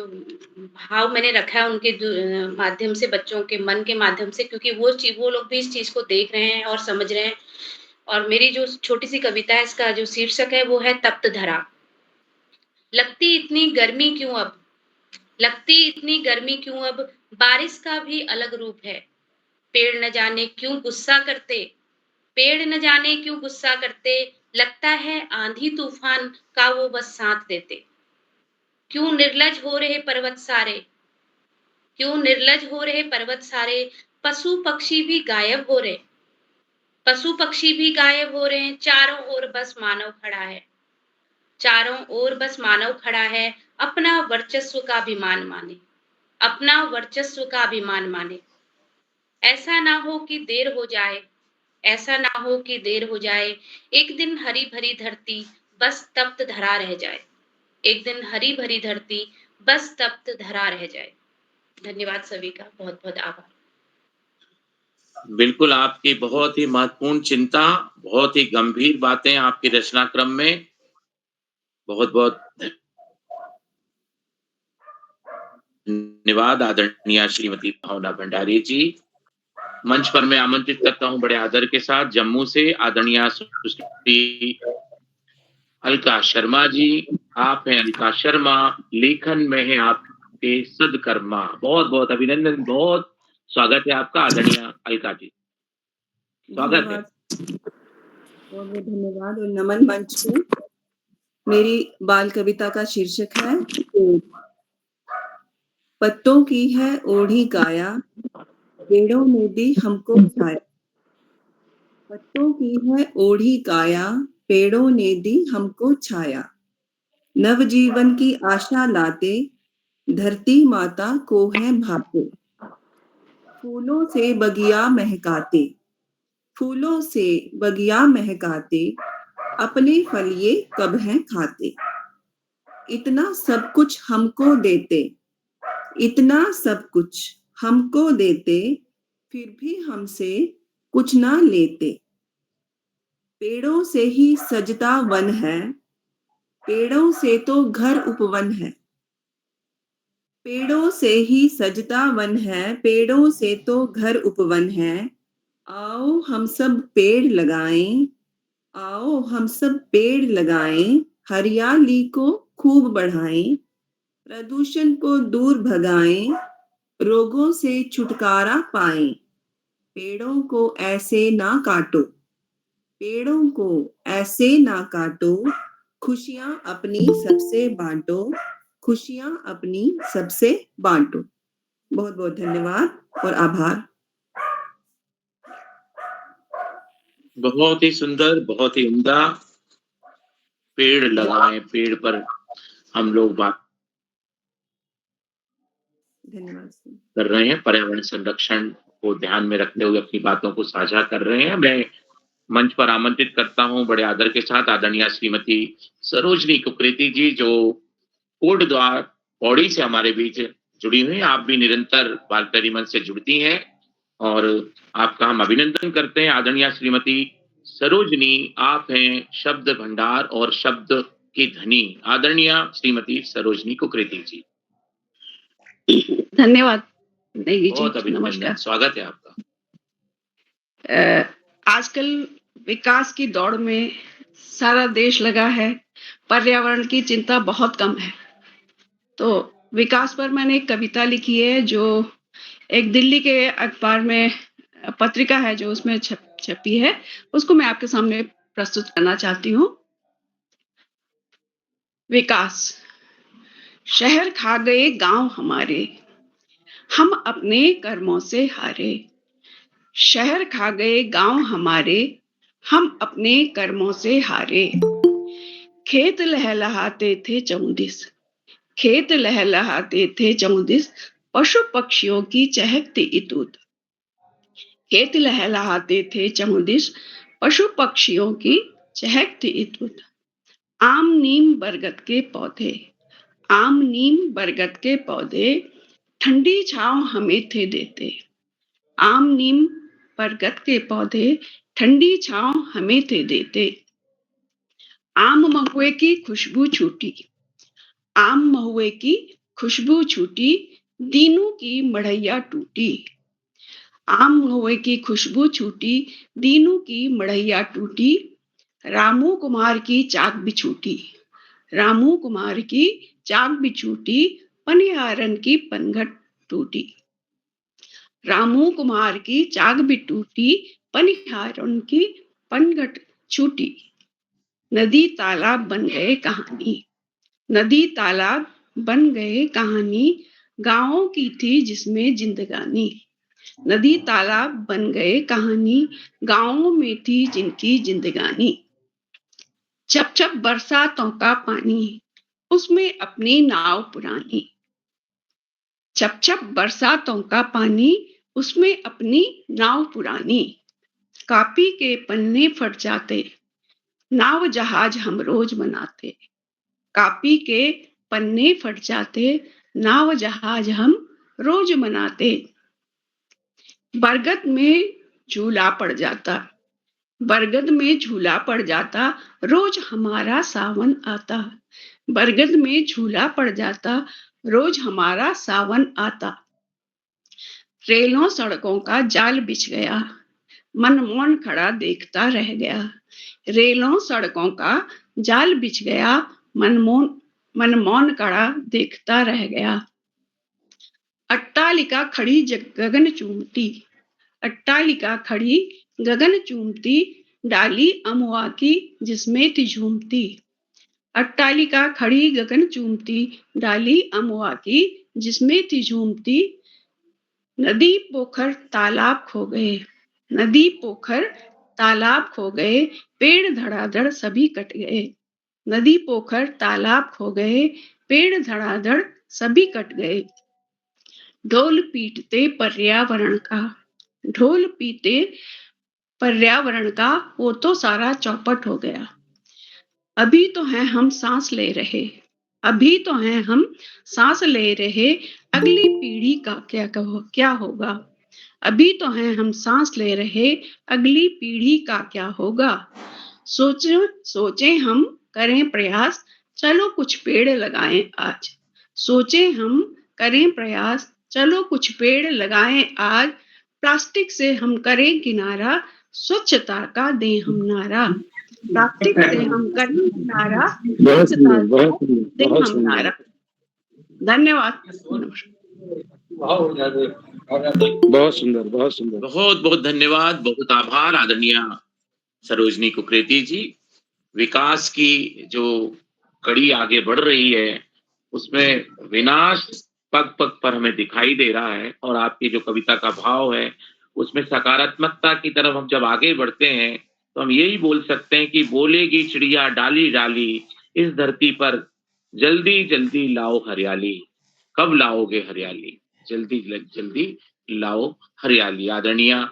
भाव मैंने रखा है उनके माध्यम से, बच्चों के मन के माध्यम से, क्योंकि वो लोग भी इस चीज़ को देख रहे हैं और समझ रहे हैं। और मेरी जो छोटी-सी कविता है, इसका जो शीर्षक है वो है तप्त धरा। लगती इतनी गर्मी क्यों अब? लगती इतनी गर्मी क्यों अब? बारिश का भी अलग रूप है। पेड़ न जाने क्यों गुस्सा करते? पेड़ न जाने क्यों गुस्सा करते? लगता है आंधी तूफान का वो बस साथ देते। क्यों निर्लज हो रहे पर्वत सारे? क्यों निर्लज हो रहे पर्वत सारे? पशु पक्षी भी गायब हो रहे। पशु पक्षी भी गायब हो रहे हैं। चारों ओर बस मानव खड़ा है। चारों ओर बस मानव खड़ा है। अपना वर्चस्व का अभिमान माने। अपना वर्चस्व का अभिमान माने। ऐसा ना हो कि देर हो जाए। ऐसा ना हो कि देर हो जाए। एक दिन हरी भरी धरती बस तप्त धरा रह जाए। एक दिन हरी भरी धरती बस तप्त धरा रह जाए। धन्यवाद सभी का, बहुत बहुत आभार। बिल्कुल, आपकी बहुत ही महत्वपूर्ण चिंता, बहुत ही गंभीर बातें आपकी रचना क्रम में। बहुत बहुत धन्यवाद आदरणीय श्रीमती भावना भंडारी जी। मंच पर मैं आमंत्रित करता हूं बड़े आदर के साथ जम्मू से आदरणीय सुश्री अलका शर्मा जी। आप हैं अलका शर्मा, लेखन में है आपके सदकर्मा। बहुत बहुत अभिनंदन, बहुत स्वागत है आपका आदरणीय अलका जी, स्वागत है। बहुत बहुत धन्यवाद और नमन मंच को। मेरी बाल कविता का शीर्षक है पेड़। पत्तों की है ओढ़ी काया, पेड़ों ने दी हमको छाया। पत्तों की है ओढ़ी काया, पेड़ों ने दी हमको छाया। नवजीवन की आशा लाते, धरती माता को है भाते। फूलों से बगिया महकाते, फूलों से बगिया महकाते, अपने फल ये कब हैं खाते। इतना सब कुछ हमको देते, इतना सब कुछ हमको देते, फिर भी हमसे कुछ ना लेते। पेड़ों से ही सजता वन है, पेड़ों से तो घर उपवन है। पेड़ों से ही सजता वन है, पेड़ों से तो घर उपवन है। आओ हम सब पेड़ लगाएं, आओ हम सब पेड़ लगाएं, हरियाली को खूब बढ़ाएं, प्रदूषण को दूर भगाएं, रोगों से छुटकारा पाएं। पेड़ों को ऐसे ना काटो, पेड़ों को ऐसे ना काटो, खुशियां अपनी सबसे बांटो, खुशियां अपनी सबसे बांटो। बहुत बहुत धन्यवाद और आभार। बहुत ही सुंदर, बहुत ही उम्दा। पेड़ लगाएं, पेड़ पर हम लोग बात धन्यवाद। कर रहे हैं, पर्यावरण संरक्षण को ध्यान में रखते हुए अपनी बातों को साझा कर रहे हैं। मैं मंच पर आमंत्रित करता हूं बड़े आदर के साथ आदरणीय श्रीमती सरोजनी कुकरेती जी, जो कोट द्वार पौड़ी से हमारे बीच जुड़ी हुई हैं। आप भी निरंतर वाल्टरी मंच से जुड़ती हैं और आपका हम अभिनंदन करते हैं। आदरणीय श्रीमती सरोजनी, आप हैं शब्द भंडार और शब्द की धनी। आदरणीय श्रीमती सरोजनी कुकरेती जी। धन्यवाद नेगी बहुत जी, अभिनंदन, नमस्कार। स्वागत है आपका। आजकल विकास की दौड़ में सारा देश लगा है, पर्यावरण की चिंता बहुत कम है। तो विकास पर मैंने एक कविता लिखी है जो एक दिल्ली के अखबार में पत्रिका है जो उसमें छपी है, उसको मैं आपके सामने प्रस्तुत करना चाहती हूँ। विकास। शहर खा गए गांव हमारे, हम अपने कर्मों से हारे। शहर खा गए गांव हमारे, हम अपने कर्मों से हारे। खेत लहलहाते थे चौदिस, खेत लहलहाते थे चौदिस, पशु पक्षियों की चहकती इतुत। खेत लहलहाते थे चौदिस, पशु पक्षियों की चहकती इतुत। आम नीम बरगद के पौधे, आम नीम बरगद के पौधे, ठंडी छांव हमें थे देते। आम नीम बरगद के पौधे, ठंडी छांव हमें थे देते। आम महुए की खुशबू छूटी, आम महुए की खुशबू छूटी, दीनू की मढ़ैया टूटी। आम महुए की खुशबू छूटी, दीनू की मढ़ैया टूटी। रामू कुमार की चाक बिछूटी, रामू कुमार की चाक बिछूटी, पनिहारन की पनघट टूटी। रामू कुमार की चाक भी टूटी, पनिहारन की पनघट छूटी। नदी तालाब बन गए कहानी, नदी तालाब बन गए कहानी, गांवों की थी जिसमें जिंदगानी। नदी तालाब बन गए कहानी, गांवों में थी जिनकी जिंदगानी। छप छप बरसातों का पानी, उसमें अपनी नाव पुरानी। छप छप बरसातों का पानी, उसमें अपनी नाव पुरानी। कापी के पन्ने फट जाते, नाव जहाज हम रोज बनाते। कापी के पन्ने फट जाते, नाव जहाज हम रोज मनाते। बरगद में झूला पड़ जाता, बरगद में झूला पड़ जाता, रोज हमारा सावन आता। बरगद में झूला पड़ जाता, रोज हमारा सावन आता। रेलों सड़कों का जाल बिछ गया, मनमोहन खड़ा देखता रह गया। रेलों सड़कों का जाल बिछ गया, मनमोहन खड़ा देखता रह गया। अट्टालिका खड़ी गगन चूमती, अट्टालिका खड़ी गगन चूमती, डाली अमुआ की जिसमें थी झूमती। अट्टालिका खड़ी गगन चूमती, डाली अमुआ की जिसमें थी झूमती। नदी पोखर तालाब खो गए, नदी पोखर तालाब खो गए, पेड़ धड़ाधड़ सभी कट गए। नदी पोखर तालाब खो गए, पेड़ धड़ाधड़ सभी कट गए। ढोल पीटते पर्यावरण का, ढोल पीटे पर्यावरण का, वो तो सारा चौपट हो गया। अभी तो हैं हम सांस ले रहे, अभी तो हैं हम सांस ले रहे, अगली पीढ़ी का क्या होगा। अभी तो हैं हम सांस ले रहे, अगली पीढ़ी का क्या होगा। सोचे हम करें प्रयास, चलो कुछ पेड़ लगाएं आज। सोचे हम करें प्रयास, चलो कुछ पेड़ लगाएं आज। प्लास्टिक से हम करें किनारा, स्वच्छता का दें हम नारा। प्राप्तिक से हम कर्म नारा बहुत सुंदर, बहुत सुंदर, से बहुत हम सुंदर। नारा। धन्यवाद। बहुत सुंदर, बहुत सुंदर। बहुत बहुत धन्यवाद, बहुत आभार आदरणीय सरोजनी कुकरेती जी। विकास की जो कड़ी आगे बढ़ रही है उसमें विनाश पग पग पर हमें दिखाई दे रहा है, और आपकी जो कविता का भाव है उसमें सकारात्मकता की तरफ हम जब आगे बढ़ते हैं तो हम यही बोल सकते हैं कि बोलेगी चिड़िया डाली डाली इस धरती पर, जल्दी जल्दी लाओ हरियाली। कब लाओगे हरियाली? जल्दी जल्दी लाओ हरियाली। आदरणीय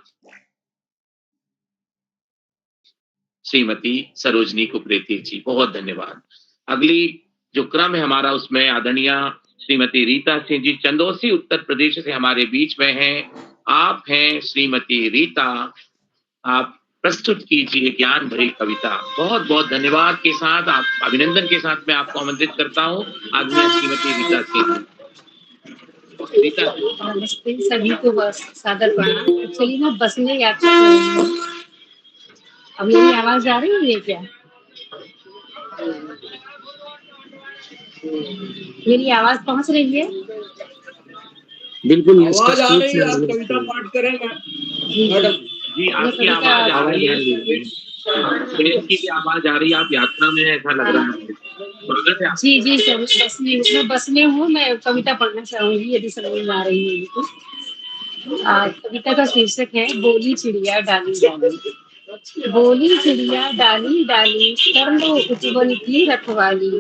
श्रीमती सरोजनी कुकरेती जी, बहुत धन्यवाद। अगली जो क्रम है हमारा उसमें आदरणीय श्रीमती रीता सिंह जी चंदौसी उत्तर प्रदेश से हमारे बीच में हैं। आप हैं श्रीमती रीता, आप प्रस्तुत कीजिए ज्ञान भरी कविता। बहुत बहुत धन्यवाद के साथ, आप अभिनंदन के साथ मैं आपको आमंत्रित करता हूँ आदरणीय श्रीमती रीता सिंह जी। रीता नमस्ते सभी को, बस सादर प्रणाम। एक्चुअली मैं बस में यात्रा कर रही हूँ। अब मेरी आवाज आ रही है क्या? मेरी आवाज पहुंच रही है? बिल्कुल आवाज आ रही है, आप स्पष्ट कविता है। पाठ करें जी मैडम। जी, मैं आपकी कविता आवाज आ आवाज रही आ है, रही है। ट्रेन की भी आवाज आ रही है, आप यात्रा में हैं, ऐसा लग रहा है मुझे। स्वागत है आपका। जी जी सर, मैं बस में हूँ। मैं कविता पढ़ना चाहूंगी यदि समझ में आ रही है तो। कविता का शीर्षक है बोली चिड़िया डाली डाली। बोली चिड़िया डाली डाली कर लो उपवन की रखवाली।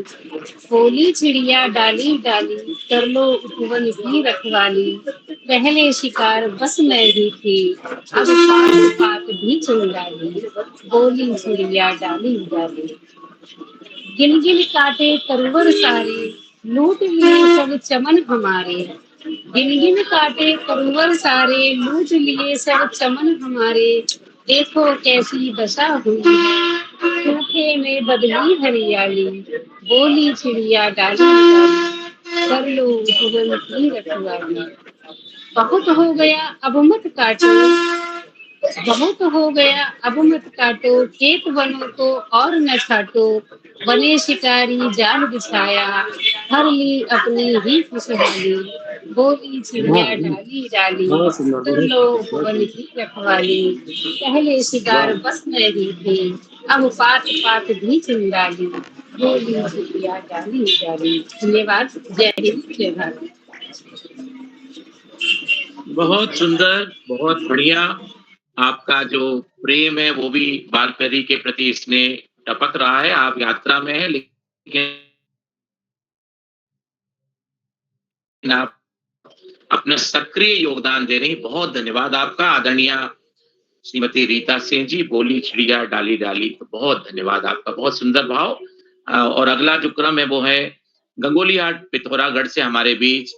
बोली चिड़िया डाली डाली कर लो उपवन की रखवाली। पहले शिकार बस में भी थी, अब पात पात भी चुन डाली। बोली चिड़िया डाली डाली। गिन गिन काटे तरवर सारे, लूट लिए सब चमन हमारे। गिन गिन काटे तरवर सारे, लूट लिए सब चमन हमारे। देखो कैसी दशा हुई है, सूखे में बदली हरियाली। बोली चिड़िया डाली डाली कर लो उपवन की रखवाली। बहुत हो गया अब मत काटो, बहुत हो गया अब मत काटो। खेत वनों को और न छाटो। बने शिकारी जाल बिछाया, हर ली अपनी ही खुशहाली। बोली चिड़िया डाली डाली बहुत सुंदर, कर बहुत लो सुंदर, बहुत वन की रखवाली। पहले शिकार बस में ही थे, अब पात पात भी चुन डाली। बोली चिड़िया डाली डाली। धन्यवाद। जय हिंद, जय भारत। बहुत सुंदर, बहुत बढ़िया। आपका जो प्रेम है वो भी बाल पैरी के प्रति इसमें टपक रहा है। आप यात्रा में हैं लेकिन आप अपना सक्रिय योगदान दे रही हैं। बहुत धन्यवाद आपका आदरणीय श्रीमती रीता सिंह जी। बोली चिड़िया डाली डाली, तो बहुत धन्यवाद आपका, बहुत सुंदर भाव। और अगला जो क्रम है वो है गंगोली हाट पिथौरागढ़ से हमारे बीच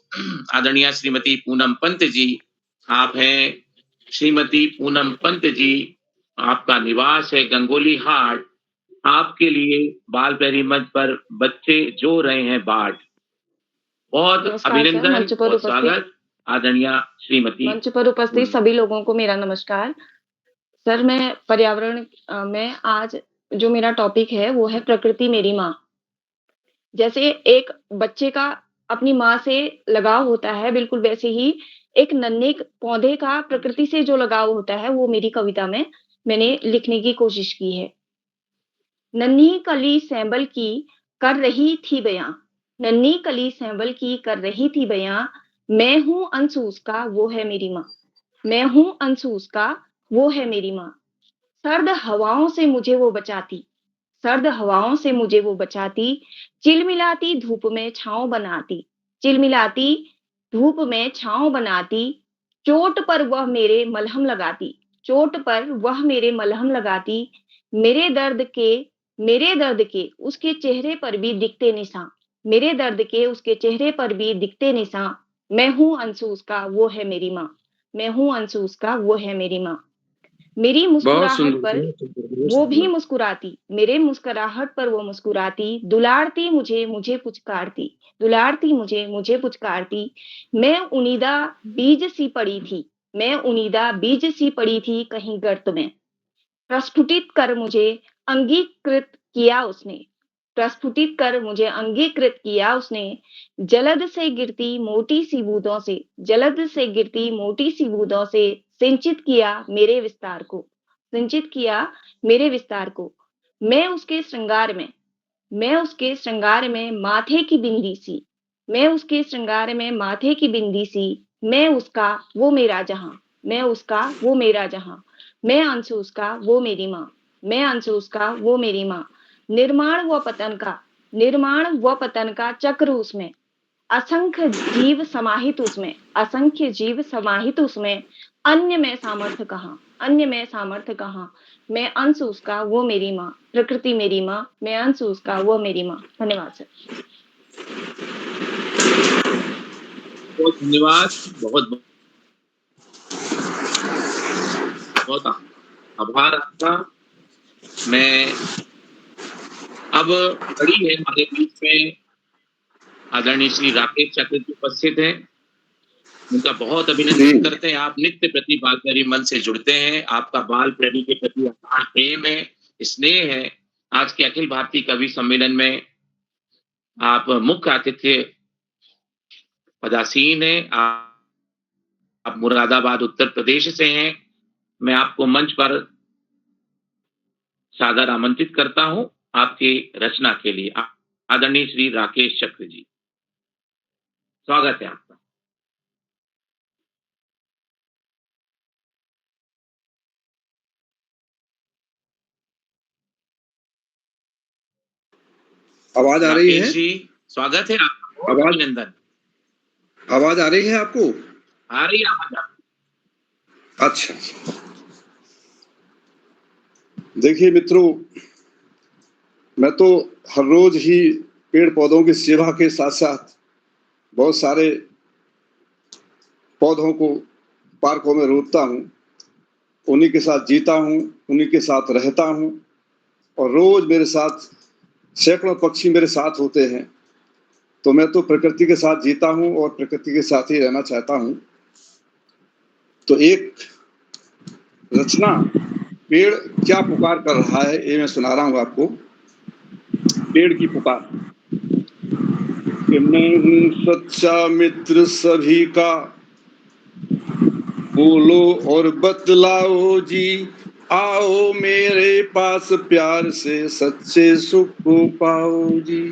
आदरणीय श्रीमती पूनम पंत जी। आप हैं श्रीमती पूनम पंत जी, आपका निवास है गंगोली हाट। आपके लिए बाल पैरी मंच पर बच्चे जो रहे हैं बाट। बहुत नमस्कार सर, अभिनंदन मंच पर और उपस्थित स्वागत आदरणीय श्रीमती मंच पर उपस्थित सभी लोगों को मेरा नमस्कार। सर, मैं पर्यावरण में आज जो मेरा टॉपिक है वो है प्रकृति मेरी माँ। जैसे एक बच्चे का अपनी माँ से लगाव होता है, बिल्कुल वैसे ही एक नन्हे पौधे का प्रकृति से जो लगाव होता है वो मेरी कविता में मैंने लिखने की कोशिश की है। नन्ही कली सैंबल की कर रही थी बयां, नन्ही कली सैंबल की कर रही थी बयां। मैं हूं अंशु उसका, वो है मेरी माँ। मैं हूं अंशु उसका, वो है मेरी माँ। सर्द हवाओं से मुझे वो बचाती, सर्द हवाओं से मुझे वो बचाती। चिलमिलाती धूप में छांव बनाती, चिलमिलाती धूप में छांव बनाती। चोट पर वह मेरे मलहम लगाती, चोट पर वह मेरे मलहम लगाती। मेरे दर्द के, मेरे दर्द के उसके चेहरे पर भी दिखते निशान, मेरे दर्द के उसके चेहरे पर भी दिखते निशान। मैं हूं अंशु उसका, वो है मेरी माँ। मैं हूं अंशु उसका, वो है मेरी माँ। मेरी बहुत मुस्कुराहट सुंदर, पर बहुत सुंदर, बहुत वो भी सुंदर। मुस्कुराती, मेरे मुस्कुराहट पर वो मुस्कुराती। दुलारती मुझे, मुझे पुचकारती, दुलारती मुझे, मुझे पुचकारती। मैं उनीदा बीज सी पड़ी थी, मैं उनीदा बीज सी पड़ी थी कहीं गर्त में। प्रस्फुटित कर मुझे अंगीकृत किया उसने, प्रस्फुटित कर मुझे अंगीकृत किया उसने। जलद से गिरती मोटी सी बूंदों से, जलद से गिरती मोटी सी बूंदों से सिंचित किया मेरे विस्तार को, सिंचित किया मेरे विस्तार को। मैं उसके श्रृंगार में, मैं उसके श्रृंगार में माथे की बिंदी सी, मैं उसके श्रृंगार में माथे की बिंदी सी। मैं उसका वो मेरा जहां, मैं उसका वो मेरा जहां। मैं अंश उसका वो मेरी माँ, मैं अंश उसका वो मेरी माँ। निर्माण व पतन का, निर्माण व पतन का चक्र उसमें, असंख्य जीव समाहित उसमें, असंख्य जीव समाहित उसमें। अन्य में सामर्थ्य कहाँ, अन्य में सामर्थ्य कहाँ। मैं अंश उसका वो मेरी माँ, प्रकृति मेरी माँ, मैं अंश उसका वो मेरी माँ। धन्यवाद सर। बहुत धन्यवाद, बहुत बहुत आभार आपका। मैं अब खड़ी है हमारे बीच में आदरणीय श्री राकेश चक्रवर्ती उपस्थित हैं, उनका बहुत अभिनंदन करते हैं। आप नित्य प्रति बालकरी मन से जुड़ते हैं, आपका बाल प्रेमी के प्रति अपार प्रेम है, स्नेह है। आज के अखिल भारतीय कवि सम्मेलन में आप मुख्य आतिथ्य पदासीन हैं। आप मुरादाबाद उत्तर प्रदेश से हैं। मैं आपको मंच पर सादर आमंत्रित करता हूं आपकी रचना के लिए। आदरणीय श्री राकेश चक्र जी, स्वागत है आपका। आवाज आ रही है? राकेश जी, स्वागत है आपका, आवाज अभिनंदन। आवाज आ रही है आपको? आ रही है आवाज आपको। अच्छा, देखिए मित्रों, मैं तो हर रोज ही पेड़ पौधों की सेवा के साथ साथ बहुत सारे पौधों को पार्कों में रोपता हूँ, उन्हीं के साथ जीता हूँ, उन्हीं के साथ रहता हूँ और रोज मेरे साथ सैकड़ों पक्षी मेरे साथ होते हैं। तो मैं तो प्रकृति के साथ जीता हूँ और प्रकृति के साथ ही रहना चाहता हूँ। तो एक रचना पेड़ क्या पुकार कर रहा है ये मैं सुना रहा हूँ आपको। पेड़ की पुकार। कि मैं हूँ सच्चा मित्र सभी का, बोलो और बतलाओ जी, आओ मेरे पास प्यार से सच्चे सुख को पाओ जी।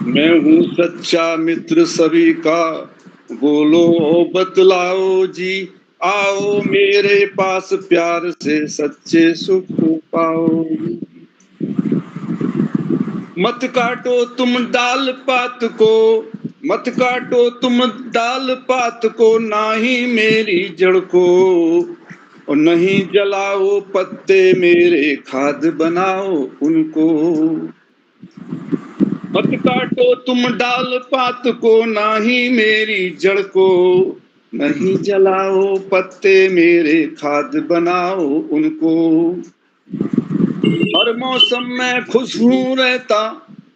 मैं हूँ सच्चा मित्र सभी का, बोलो और बतलाओ जी, आओ मेरे पास प्यार से सच्चे सुख को पाओ जी। मत काटो तुम डाल पात को, मत काटो तुम डाल पात को, ना ही मेरी जड़ को, और नहीं जलाओ पत्ते मेरे, खाद बनाओ उनको। मत काटो तुम डाल पात को, ना ही मेरी जड़ को, नहीं जलाओ पत्ते मेरे, खाद बनाओ उनको। हर मौसम में खुश हूँ रहता,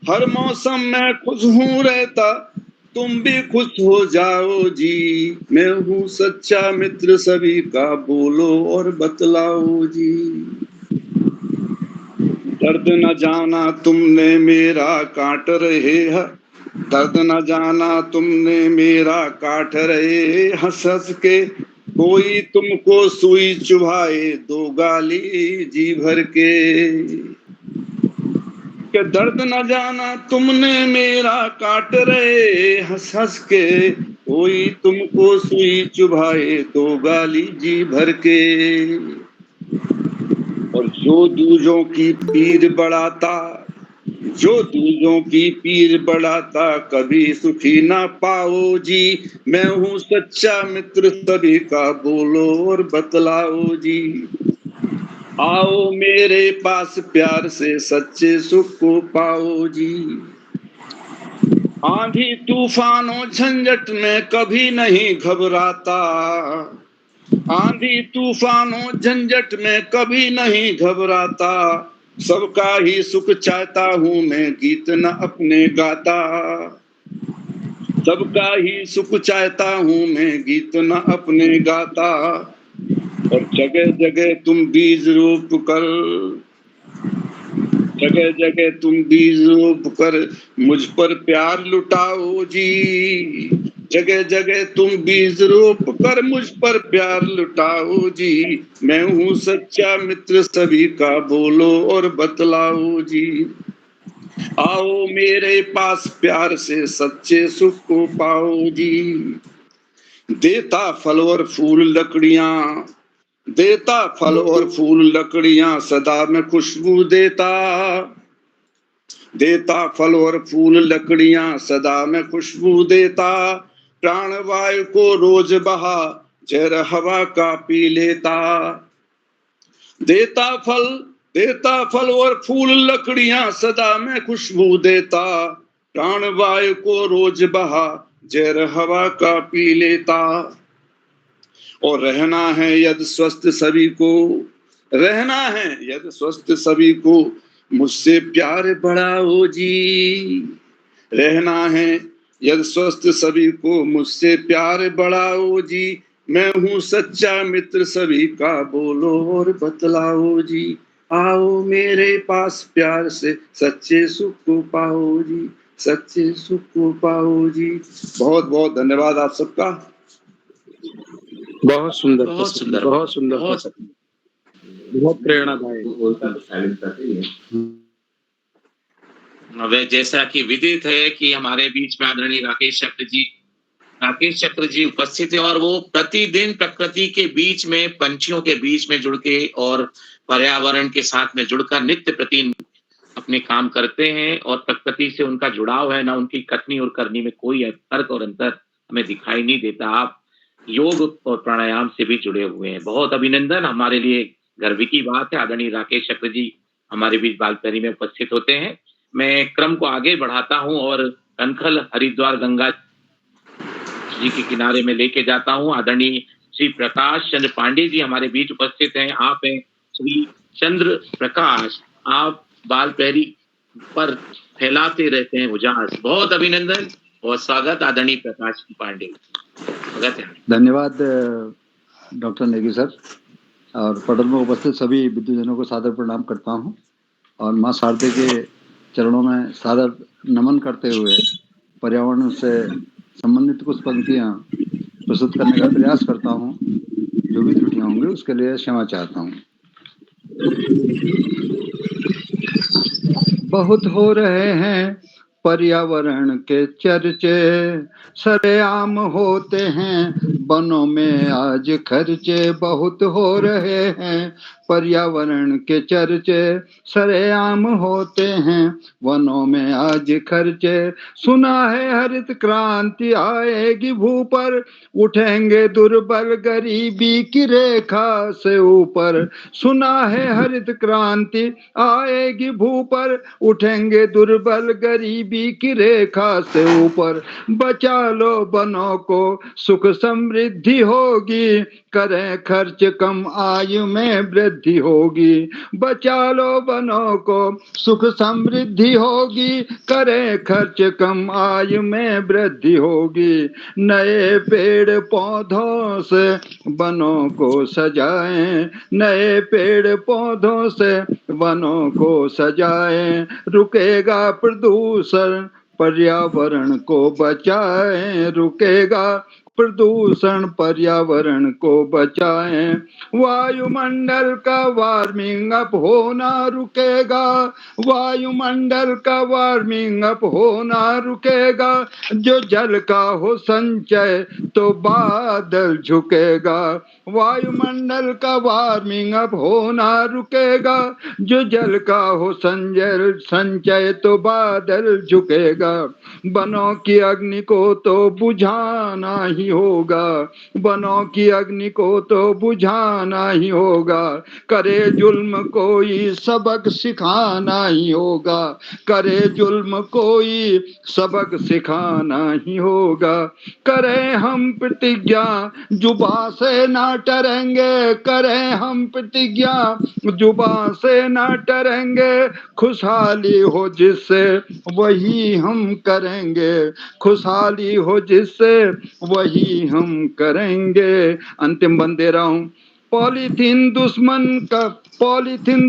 हर मौसम में खुश हूँ रहता, तुम भी खुश हो जाओ जी। मैं हूँ सच्चा मित्र सभी का, बोलो और बतलाओ जी। दर्द न जाना तुमने मेरा काट रहे है, दर्द न जाना तुमने मेरा काट रहे, हंस हंस के कोई तुमको सुई चुभाए, दो गाली जी भर के। कि दर्द न जाना तुमने मेरा काट रहे, हंस हंस के कोई तुमको सुई चुभाए, दो गाली जी भर के। और जो दूजों की पीर बढ़ाता, जो दूजों की पीर बढ़ाता, कभी सुखी ना पाओ जी। मैं हूँ सच्चा मित्र सभी का, बोलो और बतलाओ जी। आओ मेरे पास प्यार से सच्चे सुख को पाओ जी। आंधी तूफानों झंझट में कभी नहीं घबराता, आंधी तूफानों झंझट में कभी नहीं घबराता, सबका ही सुख चाहता हूँ मैं, गीत न अपने गाता। सबका ही सुख चाहता हूँ मैं, गीत न अपने गाता। और जगह जगह तुम बीज रोप कर, जगह जगह तुम बीज रोप कर मुझ पर प्यार लुटाओ जी। जगह जगह तुम बीज रोप कर मुझ पर प्यार लुटाओ जी। मैं हूँ सच्चा मित्र सभी का, बोलो और बतलाओ जी। आओ मेरे पास प्यार से सच्चे सुख को पाओ जी। देता फल और फूल लकड़ियां, देता फल और फूल लकड़ियां सदा में खुशबू देता। देता फल और फूल लकड़ियां सदा में खुशबू देता। प्राणवायु को रोज बहा जहर हवा का पी लेता। देता फल और फूल लकड़ियां सदा में खुशबू देता। प्राणवायु को रोज बहा जहर हवा का पी लेता। और रहना है यदि स्वस्थ सभी को, रहना है यदि स्वस्थ सभी को मुझसे प्यार बढ़ाओ जी। रहना है यदि स्वस्थ सभी को मुझसे प्यार बढ़ाओ जी। मैं हूँ सच्चा मित्र सभी का, बोलो और बतलाओ जी। आओ मेरे पास प्यार से सच्चे सुख को पाओ जी, सच्चे सुख को पाओ जी। बहुत बहुत धन्यवाद आप सबका। बहुत सुंदर, बहुत सुंदर, बहुत सुंदर, बहुत बहुत प्रेरणादायक। वे जैसा कि विदित है कि हमारे बीच में आदरणीय राकेश चक्र जी उपस्थित है और वो प्रतिदिन प्रकृति के बीच में, पंछियों के बीच में जुड़ के और पर्यावरण के साथ में जुड़कर नित्य प्रतिदिन अपने काम करते हैं और प्रकृति से उनका जुड़ाव है। ना उनकी कथनी और करनी में कोई फर्क और अंतर हमें दिखाई नहीं देता। आप योग और प्राणायाम से भी जुड़े हुए हैं। बहुत अभिनंदन, हमारे लिए गर्व की बात है। आदरणीय राकेश चक्र जी हमारे बीच बालपरी में उपस्थित होते हैं। मैं क्रम को आगे बढ़ाता हूं और कनखल हरिद्वार गंगा जी के किनारे में लेके जाता हूं। आदरणीय श्री प्रकाश चंद्र पांडे जी हमारे बीच उपस्थित हैं। आप हैं श्री चंद्र प्रकाश, आप बाल पहरी पर फैलाते रहते हैं उजास। बहुत अभिनंदन और स्वागत आदरणीय प्रकाश पांडे, स्वागत है। धन्यवाद डॉक्टर नेगी सर, और पटल में उपस्थित सभी विद्युजनों को सादर प्रणाम करता हूं और मां शारदे के चरणों में सादर नमन करते हुए पर्यावरण से संबंधित कुछ पंक्तियां प्रस्तुत करने का प्रयास करता हूं। जो भी त्रुटियां होंगी उसके लिए क्षमा चाहता हूं। बहुत हो रहे हैं पर्यावरण के चर्चे, सरेआम होते हैं वनों में आज खर्चे। बहुत हो रहे हैं पर्यावरण के चर्चे, सरेआम होते हैं वनों में आज खर्चे। सुना है हरित क्रांति आएगी भू पर, उठेंगे दुर्बल गरीबी की रेखा से ऊपर। सुना है हरित क्रांति आएगी भू पर, उठेंगे दुर्बल गरीबी की रेखा से ऊपर। बचा लो वनों को सुख समृद्धि होगी, करें खर्च कम आयु में वृद्धि होगी। बचा लो वनों को सुख समृद्धि होगी, करें खर्च कम आयु में वृद्धि होगी। नए पेड़ पौधों से वनों को सजाएं, नए पेड़ पौधों से वनों को सजाएं। रुकेगा प्रदूषण पर्यावरण को बचाएं, रुकेगा प्रदूषण पर्यावरण को बचाएं। वायुमंडल का वार्मिंग अप होना रुकेगा, वायुमंडल का वार्मिंग अप होना रुकेगा। जो जल का हो संचय तो बादल झुकेगा, वायुमंडल का वार्मिंग अप होना रुकेगा। जो जल का हो संचय तो बादल झुकेगा। वनों की अग्नि को तो बुझाना ही होगा, वनों की अग्नि को तो बुझाना ही होगा। करे जुल्म कोई सबक सिखाना ही होगा, करे जुल्म कोई सबक सिखाना ही होगा। करें हम प्रतिज्ञा जुबा से ना डरेंगे, करें हम प्रतिज्ञा जुबा से ना डरेंगे। खुशहाली हो जिससे वही हम करेंगे, खुशहाली हो जिससे वही हम करेंगे। अंतिम बंदे रहा हूं, पॉलीथीन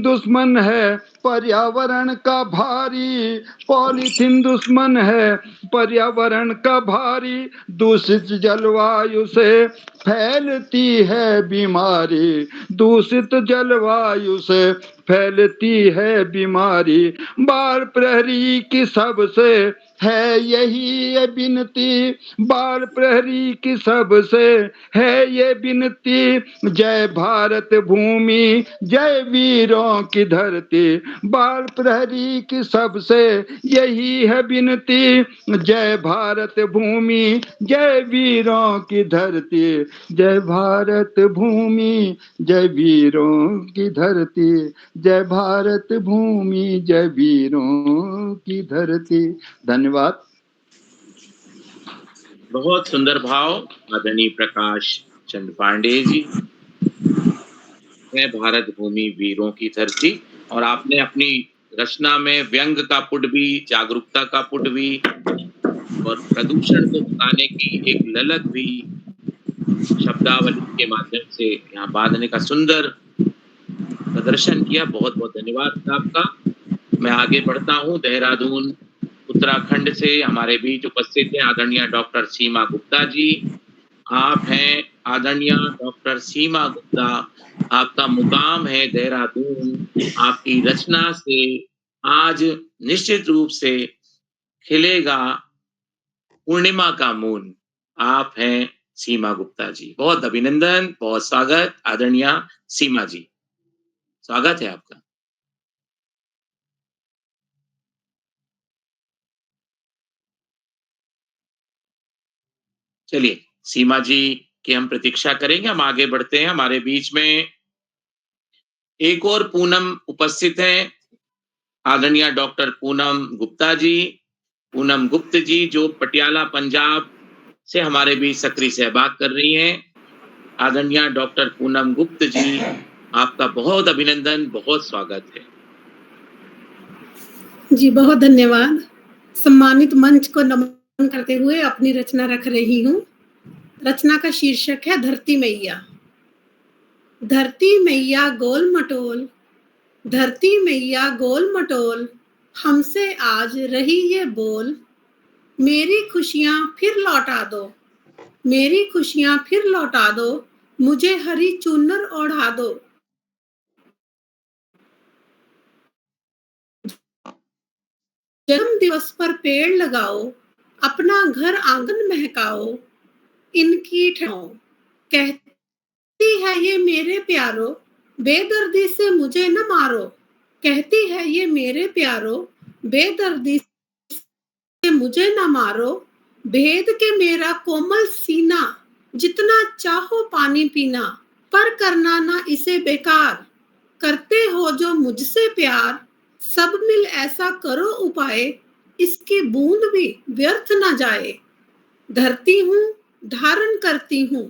दुश्मन है पर्यावरण का भारी, पॉलीथीन दुश्मन है पर्यावरण का भारी, दूषित जलवायु से फैलती है बीमारी, दूषित जलवायु से फैलती है बीमारी। बाल प्रहरी की सबसे है यही ये विनती, बाल प्रहरी की सबसे है ये विनती, जय भारत भूमि जय वीरों की धरती। बाल प्रहरी की सबसे यही है विनती, जय भारत भूमि जय वीरों की धरती, जय भारत भूमि जय वीरों की धरती, जय भारत भूमि जय वीरों की धरती। धन्यवाद। बहुत सुंदर भाव आदरणीय प्रकाश चंद्र पांडे जी। मैं भारत भूमि वीरों की धरती, और आपने अपनी रचना में व्यंग का पुट भी, जागरूकता का पुट भी और प्रदूषण को भगाने की एक ललक भी शब्दावली के माध्यम से यहाँ बांधने का सुंदर प्रदर्शन किया। बहुत बहुत धन्यवाद आपका। मैं आगे बढ़ता हूँ। देहरादून उत्तराखंड से हमारे बीच उपस्थित हैं आदरणीय डॉक्टर सीमा गुप्ता जी। आप हैं आदरणीय डॉक्टर सीमा गुप्ता, आपका मुकाम है देहरादून। आपकी रचना से आज निश्चित रूप से खिलेगा पूर्णिमा का मून। आप हैं सीमा गुप्ता जी। बहुत अभिनंदन, बहुत स्वागत आदरणीय सीमा जी, स्वागत है आपका। चलिए सीमा जी की हम प्रतीक्षा करेंगे। हम आगे बढ़ते हैं। हमारे बीच में एक और पूनम उपस्थित हैं, आदरणीय डॉक्टर पूनम गुप्ता जी। पूनम गुप्त जी जो पटियाला पंजाब से हमारे बीच सक्रिय सहभाग कर रही हैं। आदरणीय डॉक्टर पूनम गुप्त जी, आपका बहुत अभिनंदन, बहुत स्वागत है। जी बहुत धन्यवाद। सम्मानित मंच को नमन करते हुए अपनी रचना रख रही हूँ। रचना का शीर्षक है धरती मैया। धरती मैया गोल मटोल, धरती मैया गोल मटोल, हमसे आज रही ये बोल, मेरी खुशियाँ फिर लौटा दो, मेरी खुशियाँ फिर लौटा दो, मुझे हरी चुनर ओढ़ा दो। जन्म दिवस पर पेड़ लगाओ, अपना घर आंगन महकाओ, इनकी ठहराओ, कहती है ये मेरे प्यारो, बेदर्दी से मुझे न मारो, कहती है ये मेरे प्यारो, बेदर्दी से मुझे न मारो, भेद के मेरा कोमल सीना, जितना चाहो पानी पीना, पर करना ना इसे बेकार, करते हो जो मुझसे प्यार, सब मिल ऐसा करो उपाय, इसकी बूंद भी व्यर्थ न जाए। धरती हूँ धारण करती हूँ,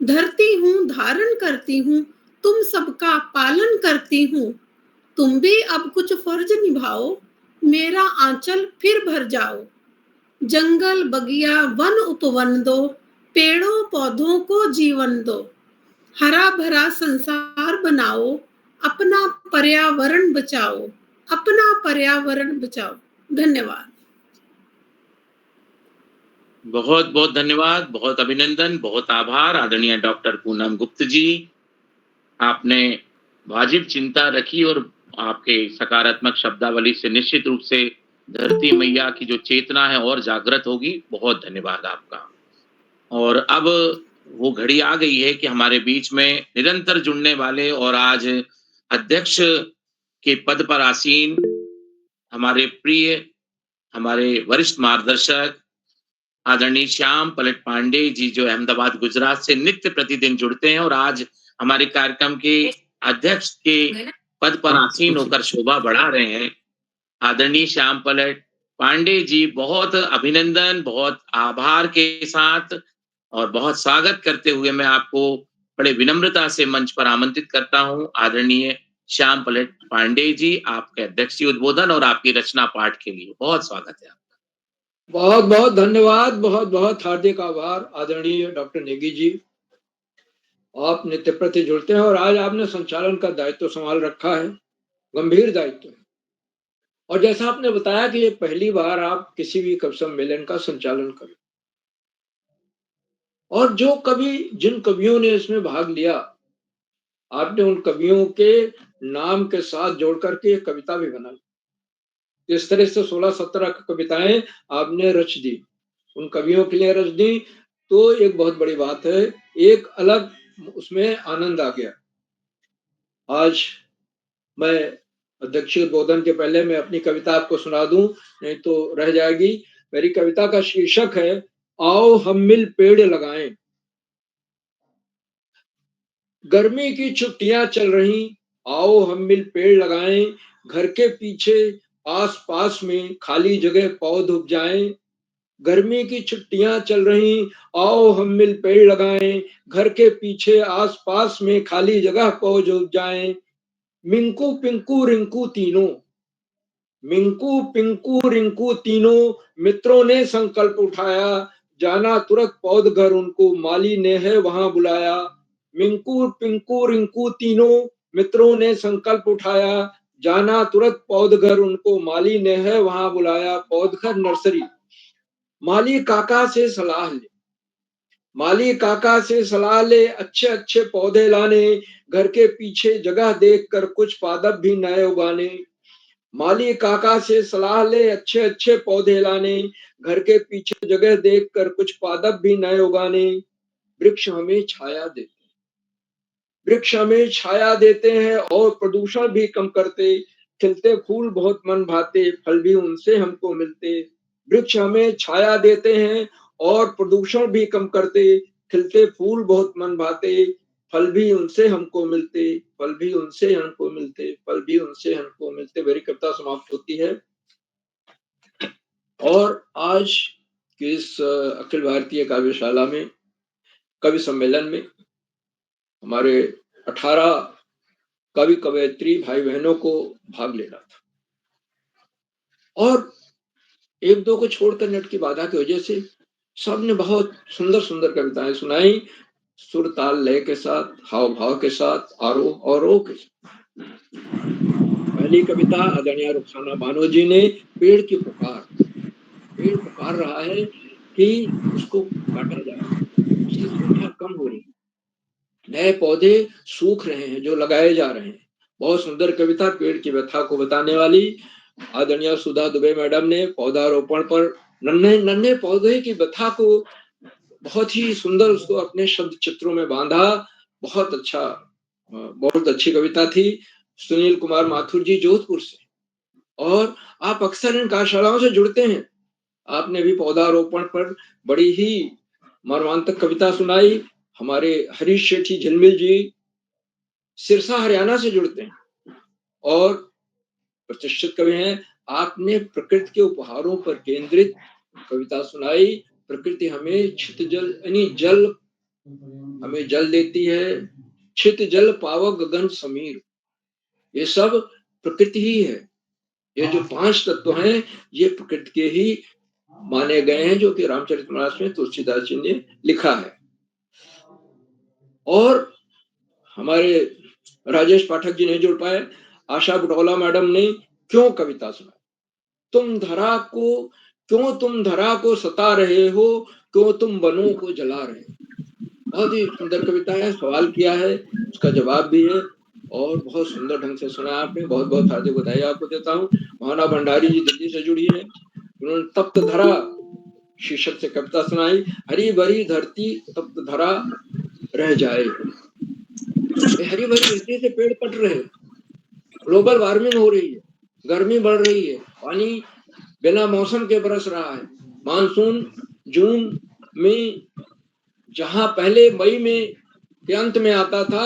धरती हूँ धारण करती हूँ, तुम सबका पालन करती हूँ, तुम भी अब कुछ फर्ज निभाओ, मेरा आंचल फिर भर जाओ। जंगल बगिया वन उपवन दो, पेड़ों पौधों को जीवन दो, हरा भरा संसार बनाओ, अपना पर्यावरण बचाओ, अपना पर्यावरण बचाओ। धन्यवाद। बहुत बहुत धन्यवाद, बहुत अभिनंदन, बहुत आभार आदरणीय डॉक्टर पूनम गुप्त जी। आपने वाजिब चिंता रखी और आपके सकारात्मक शब्दावली से निश्चित रूप से धरती मैया की जो चेतना है और जागृत होगी। बहुत धन्यवाद आपका। और अब वो घड़ी आ गई है कि हमारे बीच में निरंतर जुड़ने वाले और आज अध्यक्ष के पद पर आसीन हमारे प्रिय, हमारे वरिष्ठ मार्गदर्शक आदरणीय श्याम पलट पांडे जी, जो अहमदाबाद गुजरात से नित्य प्रतिदिन जुड़ते हैं और आज हमारे कार्यक्रम के अध्यक्ष के पद पर आसीन होकर शोभा बढ़ा रहे हैं। आदरणीय श्याम पलट पांडे जी, बहुत अभिनंदन, बहुत आभार के साथ और बहुत स्वागत करते हुए मैं आपको बड़े विनम्रता से मंच पर आमंत्रित करता हूं। आदरणीय श्याम पलट पांडे जी, आपके अध्यक्षीय उद्बोधन और आपकी रचना पाठ के लिए बहुत स्वागत है आपका। बहुत बहुत धन्यवाद, बहुत बहुत हार्दिक आभार आदरणीय डॉक्टर नेगी जी। आप नित्य प्रति जुड़ते हैं और आज आपने संचालन का दायित्व संभाल रखा है, गंभीर दायित्व है। और जैसा आपने बताया कि ये पहली बार आप किसी भी कवि सम्मेलन का संचालन करें, और जो जिन कवियों ने इसमें भाग लिया, आपने उन कवियों के नाम के साथ जोड़ करके एक कविता भी बनाई। इस तरह से 16-17 कविताएं आपने रच दी, उन कवियों के लिए रच दी, तो एक बहुत बड़ी बात है, एक अलग उसमें आनंद आ गया। आज मैं अध्यक्ष बोधन के पहले मैं अपनी कविता आपको सुना दूं, नहीं तो रह जाएगी। मेरी कविता का शीर्षक है आओ हम मिल पेड़ लगाएं। गर्मी की छुट्टियां चल रही, आओ हम मिल पेड़ लगाएं। घर के पीछे आस पास में खाली जगह पौध उपजाएं। गर्मी की छुट्टियां चल रही, आओ हम मिल पेड़ लगाएं। घर के पीछे आस पास में खाली जगह पौध उपजाएं। मिंकू पिंकू रिंकू तीनों, मिंकू पिंकू रिंकू तीनों मित्रों ने संकल्प उठाया। जाना तुरंत पौध घर उनको माली ने है वहां बुलाया। मिंकू पिंकू रिंकू तीनों मित्रों ने संकल्प उठाया। जाना तुरंत पौध घर उनको माली ने है वहां बुलाया। पौध घर नर्सरी। माली काका से सलाह ले, माली काका से सलाह ले, अच्छे अच्छे पौधे लाने। घर के पीछे जगह देखकर कुछ पादप भी नए उगाने। माली काका से सलाह ले, अच्छे अच्छे पौधे लाने। घर के पीछे जगह देखकर कुछ पादप भी नए उगाने। वृक्ष हमें छाया देते, वृक्ष हमें छाया देते हैं और प्रदूषण भी कम करते। खिलते फूल बहुत मन भाते, फल भी उनसे हमको मिलते। वृक्ष हमें छाया देते हैं और प्रदूषण भी कम करते। खिलते फूल बहुत मन भाते, फल भी उनसे हमको मिलते। फल भी उनसे हमको मिलते, फल भी उनसे हमको मिलते। मेरी कविता समाप्त होती है। और आज की इस अखिल भारतीय काव्यशाला में, कवि सम्मेलन में हमारे 18 कवि कवयित्री भाई बहनों को भाग लेना था, और एक दो को छोड़कर नेट की बाधा की वजह से सबने बहुत सुंदर सुंदर कविताएं सुनाई, सुर ताल लय के साथ, हाव भाव के साथ, आरोह अवरोह के साथ। पहली कविता आदरणीय रुखसाना बानो जी ने, पेड़ की पुकार। पेड़ पुकार रहा है कि उसको काटा जाए, उसकी संख्या कम हो रही है, नए पौधे सूख रहे हैं जो लगाए जा रहे हैं। बहुत सुंदर कविता पेड़ की व्यथा को बताने वाली आदरणीय सुधा दुबे मैडम ने पौधारोपण पर नन्हे नन्हे पौधे की व्यथा को बहुत ही सुंदर उसको अपने शब्द चित्रों में बांधा। बहुत अच्छा, बहुत अच्छी कविता थी। सुनील कुमार माथुर जी जोधपुर से, और आप अक्सर इन कार्यशालाओं से जुड़ते हैं, आपने भी पौधारोपण पर बड़ी ही मर्मांतक कविता सुनाई। हमारे हरीश शेठी झिलमिल जी सिरसा हरियाणा से जुड़ते हैं और प्रतिष्ठित कवि हैं। आपने प्रकृति के उपहारों पर केंद्रित कविता सुनाई। प्रकृति हमें छित जल यानी जल हमें जल देती है, छित जल पावक गगन समीर, ये सब प्रकृति ही है। ये जो 5 तत्व हैं ये प्रकृति के ही माने गए हैं, जो कि रामचरितमानस में तुलसीदास जी ने लिखा है। और हमारे राजेश पाठक जी नहीं जुड़ पाए, आशा बुटौला मैडम ने क्यों कविता सुनाई। तुम धरा को सता रहे हो, क्यों तुम वनों को जला रहे हो। बहुत ही सुंदर कविता है, सवाल किया है, उसका जवाब भी है, और बहुत सुंदर ढंग से सुना आपने। बहुत बहुत हार्दिक बधाई आपको देता हूँ। मोहना भंडारी जी दिल्ली से जुड़ी है, उन्होंने तप्त धरा शीर्षक से कविता सुनाई। हरी भरी धरती तप्त धरा रह जाए। हरी भरी धरती से पेड़ कट रहे, ग्लोबल वार्मिंग हो रही है, गर्मी बढ़ रही है, पानी बिना मौसम के बरस रहा है। मानसून जून में जहां पहले मई में के अंत में आता था,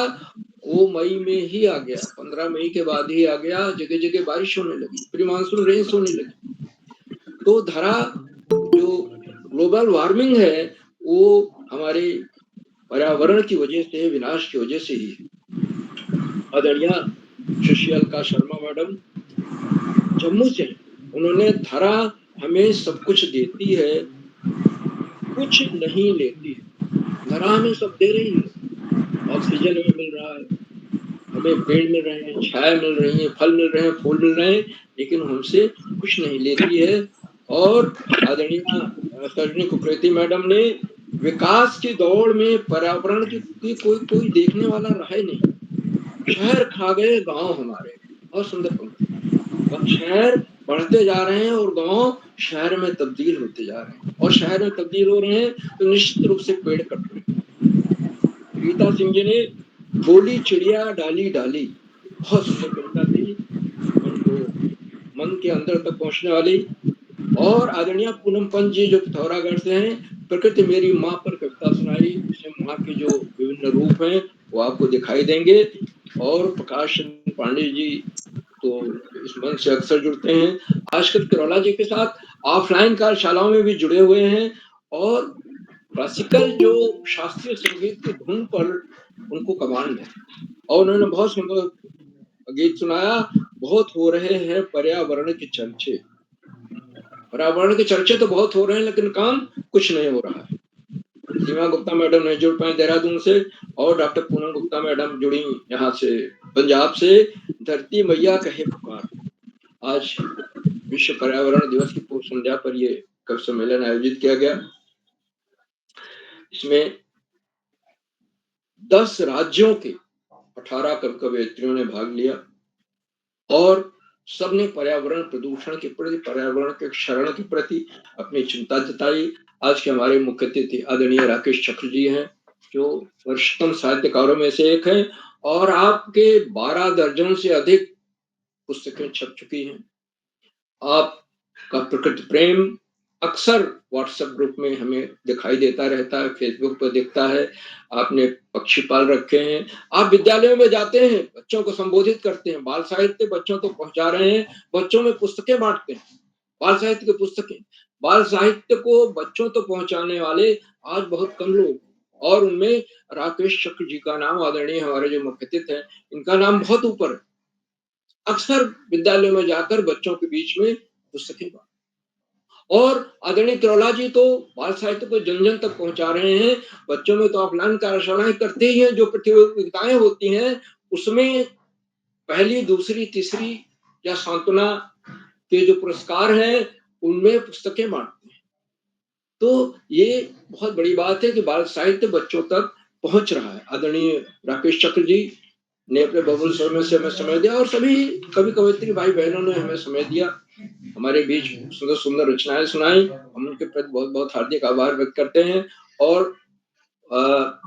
वो मई में ही आ गया, 15 मई के बाद ही आ गया। जगह जगह बारिश होने लगी, प्री मानसून रेंज होने लगी। तो धरा जो ग्लोबल वार्मिंग है वो हमारे पर्यावरण की वजह से, विनाश की वजह से ही है। आदरणीय सुश्री अलका शर्मा मैडम जम्मू से, उन्होंने धरा हमें सब कुछ देती है, कुछ नहीं लेती है। धरा हमें सब दे रही है, ऑक्सीजन हमें मिल रहा है, हमें पेड़ मिल रहे हैं, छाया मिल रही है, फल मिल रहे हैं, फूल मिल रहे हैं, लेकिन हमसे कुछ नहीं लेती है। और आदरणीय सरोजिनी कुकरेती मैडम ने विकास की दौड़ में पर्यावरण की कोई देखने वाला रहा ही नहीं। शहर खा गए गांव हमारे, बहुत सुंदर पंक्ति। शहर बढ़ते जा रहे हैं और गांव शहर में तब्दील होते जा रहे हैं, और शहर में तब्दील हो रहे हैं तो निश्चित रूप से पेड़ कट रहे हैं। रीता सिंह जी ने बोली चिड़िया डाली डाली, बहुत सुंदर कविता थी, मन के अंदर तक पहुंचने वाली। और आदरणीय पूनम पंत जी जो पिथौरागढ़ से हैं, प्रकृति मेरी माँ पर कविता सुनाई। इसमें माँ के जो विभिन्न रूप हैं वो आपको दिखाई देंगे। और प्रकाश चंद्र पांडे जी तो इस मंच से अक्सर जुड़ते हैं, आजकल किरोला जी के साथ ऑफलाइन कार्यशालाओं में भी जुड़े हुए हैं, और क्लासिकल जो शास्त्रीय संगीत की धुन पर उनको कमांड है, और उन्होंने बहुत सुंदर गीत सुनाया। बहुत हो रहे हैं पर्यावरण के चर्चे, पर्यावरण के चर्चे तो बहुत हो रहे हैं, लेकिन काम कुछ नहीं हो रहा है। सीमा गुप्ता मैडम नहीं जुड़ पाए देहरादून से, और डॉक्टर पूनम गुप्ता मैडम जुड़ी यहाँ से पंजाब से। धरती मैया कहे पुकार, आज विश्व पर्यावरण दिवस की पूर्व संध्या पर ये कवि सम्मेलन आयोजित किया गया। इसमें 10 राज्यों के 18 कवि कवयित्रियों ने भाग लिया, और सबने पर्यावरण प्रदूषण के प्रति, पर्यावरण के क्षरण के प्रति अपनी चिंता जताई। आज के हमारे मुख्य अतिथि आदरणीय राकेश चक्र जी हैं, जो वरिष्ठतम साहित्यकारों में से एक हैं, और आपके 12 दर्जन से अधिक पुस्तकें छप चुकी हैं। आपका प्रकृति प्रेम अक्सर व्हाट्सएप ग्रुप में हमें दिखाई देता रहता है, फेसबुक पर दिखता है। आपने पक्षी पाल रखे हैं, आप विद्यालयों में जाते हैं, बच्चों को संबोधित करते हैं, बाल साहित्य बच्चों तक पहुंचा रहे हैं, बच्चों में पुस्तकें बांटते हैं, बाल साहित्य की पुस्तकें। बाल साहित्य को बच्चों तक पहुंचाने वाले आज बहुत कम लोग, और उनमें राकेश चक्र जी का नाम, आदरणीय हमारे जो मुख्य अतिथि हैं, इनका नाम बहुत ऊपर है। अक्सर विद्यालयों में जाकर बच्चों के बीच में पुस्तकें बांटते, और आदरणीय किरोला जी तो बाल साहित्य को जन जन तक पहुंचा रहे हैं। बच्चों में तो ऑफलाइन कार्यशालाएं करते ही हैं, जो प्रतियोगिताएं होती हैं उसमें पहली, दूसरी, तीसरी या सांत्वना के जो पुरस्कार हैं उनमें पुस्तकें बांटते हैं। तो ये बहुत बड़ी बात है कि बाल साहित्य बच्चों तक पहुंच रहा है। आदरणीय राकेश चक्र जी ने अपने बहुल समय से हमें समय दिया, और सभी कवि कवयित्री भाई बहनों ने हमें समय दिया, हमारे बीच सुंदर सुंदर रचनाएं सुनाई। हम उनके प्रति बहुत बहुत हार्दिक आभार व्यक्त करते हैं। और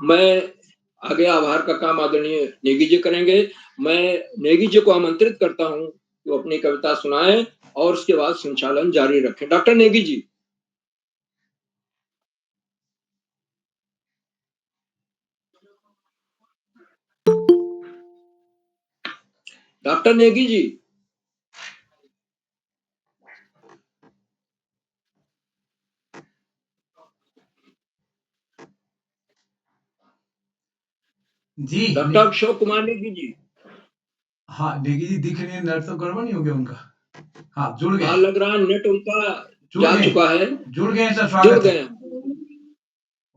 मैं आगे आभार का काम आदरणीय नेगी जी करेंगे। मैं नेगी जी को आमंत्रित करता हूं कि वो अपनी कविता सुनाएं, और उसके बाद संचालन जारी रखें। डॉक्टर नेगी जी। डॉक्टर नेगी जी। जी डॉक्टर अशोक कुमार नेगी जी। हाँ, नेगी जी दिख रहे हैं, नेट तो गड़बड़ नहीं हो गया उनका? हाँ, जुड़ गए। हाँ, लग रहा है नेट उनका जुड़ जा गए। चुका है। जुड़ गए सर, जुड़ स्वागत है। गए।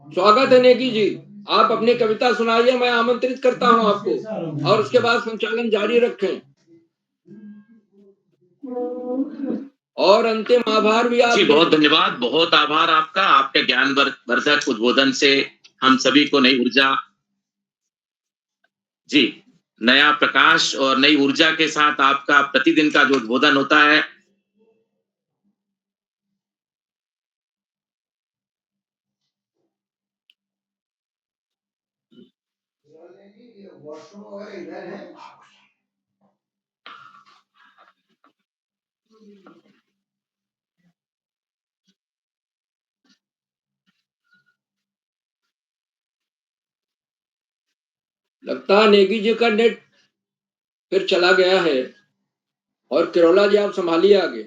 स्वागत है नेगी जी, आप अपनी कविता सुनाइए, मैं आमंत्रित करता हूं आपको, और उसके बाद संचालन जारी रखें। और अंतिम आभार भी आप। जी बहुत धन्यवाद, बहुत आभार आपका, आपके ज्ञान वर्धक उद्बोधन से हम सभी को नई ऊर्जा, जी नया प्रकाश और नई ऊर्जा के साथ आपका प्रतिदिन का जो उद्बोधन होता है, लगता है नेगी जी का नेट फिर चला गया है, और किरोला जी आप संभालिए आगे।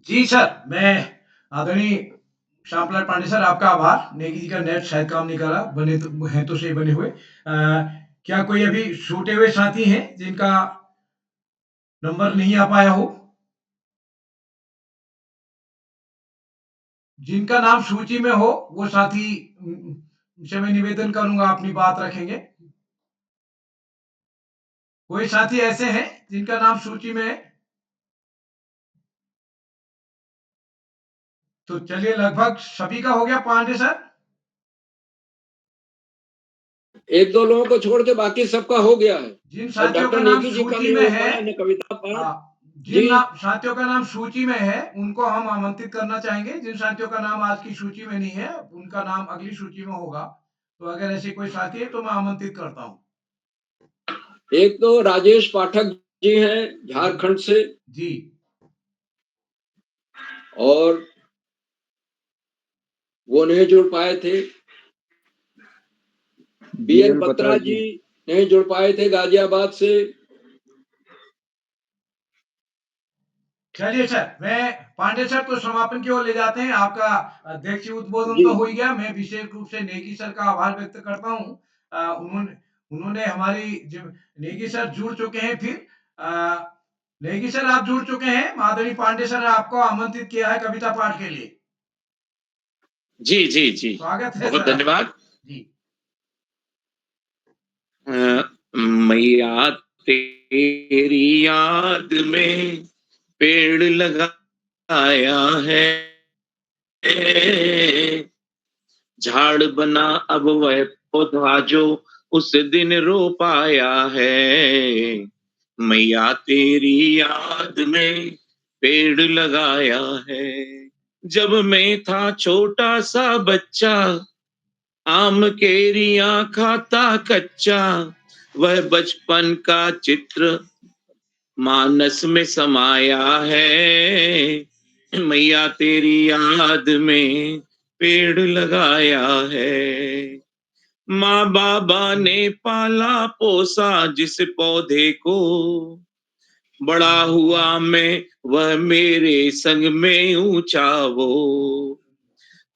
जी सर, मैं आदरणीय श्यामलाल पांडे सर, आपका आभार। नेगी जी का नेट शायद काम नहीं कर रहा, बने तो हैं तो सही बने हुए। क्या कोई अभी छूटे हुए साथी हैं जिनका नंबर नहीं आ पाया हो? जिनका नाम सूची में हो वो साथी से मैं निवेदन करूंगा अपनी बात रखेंगे। कोई साथी ऐसे हैं जिनका नाम सूची में है? तो चलिए लगभग सभी का हो गया पांडे सर। एक दो लोगों को छोड़ के बाकी सबका हो गया है। जिन और साथियों का डॉक्टर नाम नेगी जी का सूची नहीं में हो है, पाया न कविता पाठ जिन जी। साथियों का नाम सूची में है उनको हम आमंत्रित करना चाहेंगे। जिन साथियों का नाम आज की सूची में नहीं है उनका नाम अगली सूची में होगा। तो अगर ऐसे कोई साथी है तो मैं आमंत्रित करता हूँ। एक तो राजेश पाठक जी हैं झारखंड से जी। और वो नहीं जुड़ पाए थे। बीएल बत्रा जी नहीं जुड़ पाए थे गाजियाबाद से। चलिए सर, मैं पांडे सर को समापन की ओर ले जाते हैं। आपका अध्यक्षीय उद्बोधन जी। तो हो ही गया। मैं विशेष रूप से नेगी सर का आभार व्यक्त करता हूँ। उन्होंने हमारी नेगी सर जुड़ चुके हैं फिर। नेगी सर आप जुड़ चुके हैं। आदरणीय पांडे सर आपको आमंत्रित किया है कविता पाठ के लिए। जी, जी, जी। स्वागत है बहुत सर आपका। धन्यवाद। जी। मैया तेरी याद में पेड़ लगाया है, झाड़ बना अब वह पौधा जो उस दिन रो पाया है। मैया तेरी याद में पेड़ लगाया है। जब मैं था छोटा सा बच्चा, आम केरियां खाता कच्चा, वह बचपन का चित्र मानस में समाया है। मैया तेरी याद में पेड़ लगाया है। माँ बाबा ने पाला पोसा जिस पौधे को, बड़ा हुआ मैं वह मेरे संग में ऊंचा वो।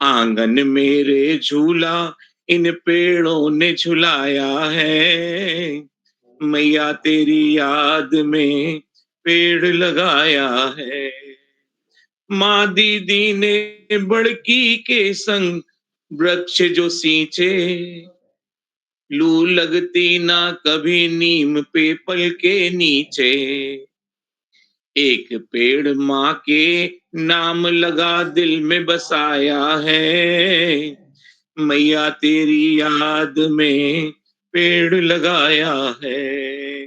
आंगन मेरे झूला इन पेड़ों ने झुलाया है। मैया तेरी याद में पेड़ लगाया है। माँ दीदी ने बड़की के संग वृक्ष जो सींचे, लू लगती ना कभी नीम पीपल के नीचे। एक पेड़ माँ के नाम लगा दिल में बसाया है। मैया तेरी याद में पेड़ लगाया है।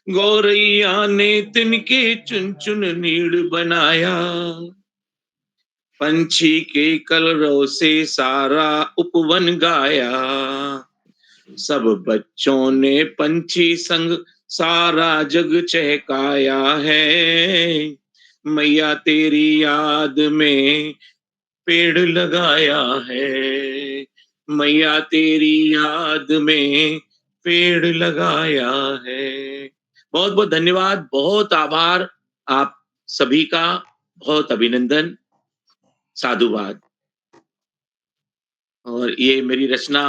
गौरैया ने तिनके चुन चुन नीड़ बनाया, पंछी के कलरव से सारा उपवन गाया। सब बच्चों ने पंछी संग सारा जग चहकाया है। मैया तेरी याद में पेड़ लगाया है। मैया तेरी याद में पेड़ लगाया है। बहुत बहुत धन्यवाद, बहुत आभार आप सभी का, बहुत अभिनंदन, साधुवाद। और ये मेरी रचना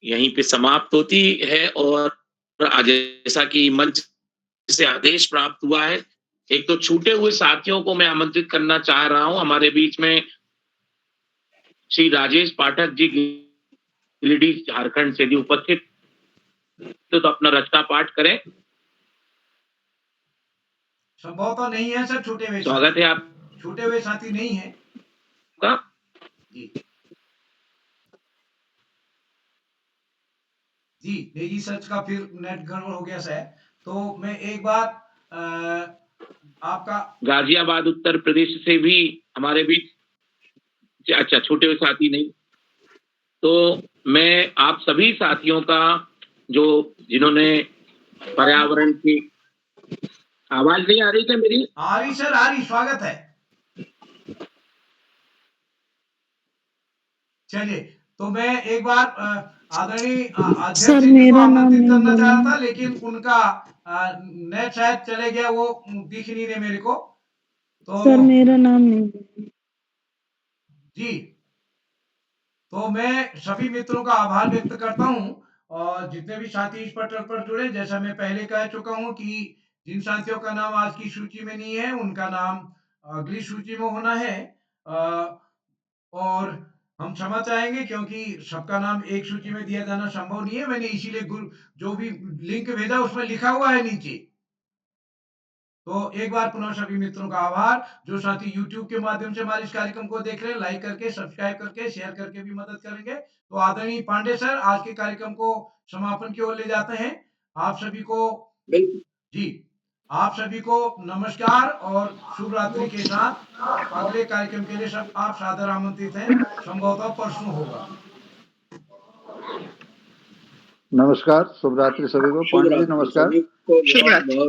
यहीं पे समाप्त होती है। और आज जैसा कि मंच से आदेश प्राप्त हुआ है, एक तो छूटे हुए साथियों को मैं आमंत्रित करना चाह रहा हूं। हमारे बीच में श्री राजेश पाठक जी गिरिडीह झारखंड से भी उपस्थित, तो अपना रचना पाठ करें। संभवतः नहीं है सर छूटे हुए स्वागत है आप छूटे हुए साथी नहीं है का। जी। जी नेगी सच का फिर नेट गड़बड़ हो गया सर। तो मैं एक बार आपका गाजियाबाद उत्तर प्रदेश से भी हमारे बीच, अच्छा छूटे हुए साथी नहीं, तो मैं आप सभी साथियों का जो जिन्होंने पर्यावरण की, आवाज नहीं आ रही क्या मेरी? आ रही सर, आ रही। स्वागत है। चलिए तो मैं एक बार आदरणीय अध्यक्ष जी को आमंत्रित करना चाह रहा था, लेकिन उनका नेट शायद चले गया, वो दिख नहीं रहे मेरे को। तो सर मेरा नाम नहीं। जी, तो मैं सभी मित्रों का आभार व्यक्त करता हूं और जितने भी साथी इस पटल पर जुड़े, जैसा मैं पहले कह चुका हूं कि जिन साथियों का नाम आज की सूची में नहीं है उनका नाम अगली सूची में होना है। और हम क्षमा चाहेंगे क्योंकि सबका नाम एक सूची में दिया जाना संभव नहीं है। मैंने इसीलिए जो भी लिंक भेजा उसमें लिखा हुआ है नीचे। तो एक बार पुनः सभी मित्रों का आभार जो साथी YouTube के माध्यम से हमारे इस कार्यक्रम को देख रहे हैं। लाइक करके, सब्सक्राइब करके, शेयर करके भी मदद करेंगे। तो आदरणीय पांडे सर आज के कार्यक्रम को समापन की ओर ले जाते हैं। आप सभी को जी आप सभी को नमस्कार और शुभ रात्रि के साथ अगले कार्यक्रम के लिए सब आप सादर आमंत्रित हैं। संभवतः परसों होगा। नमस्कार, शुभ रात्रि सभी को। पांडे जी नमस्कार। शुभ रात्रि।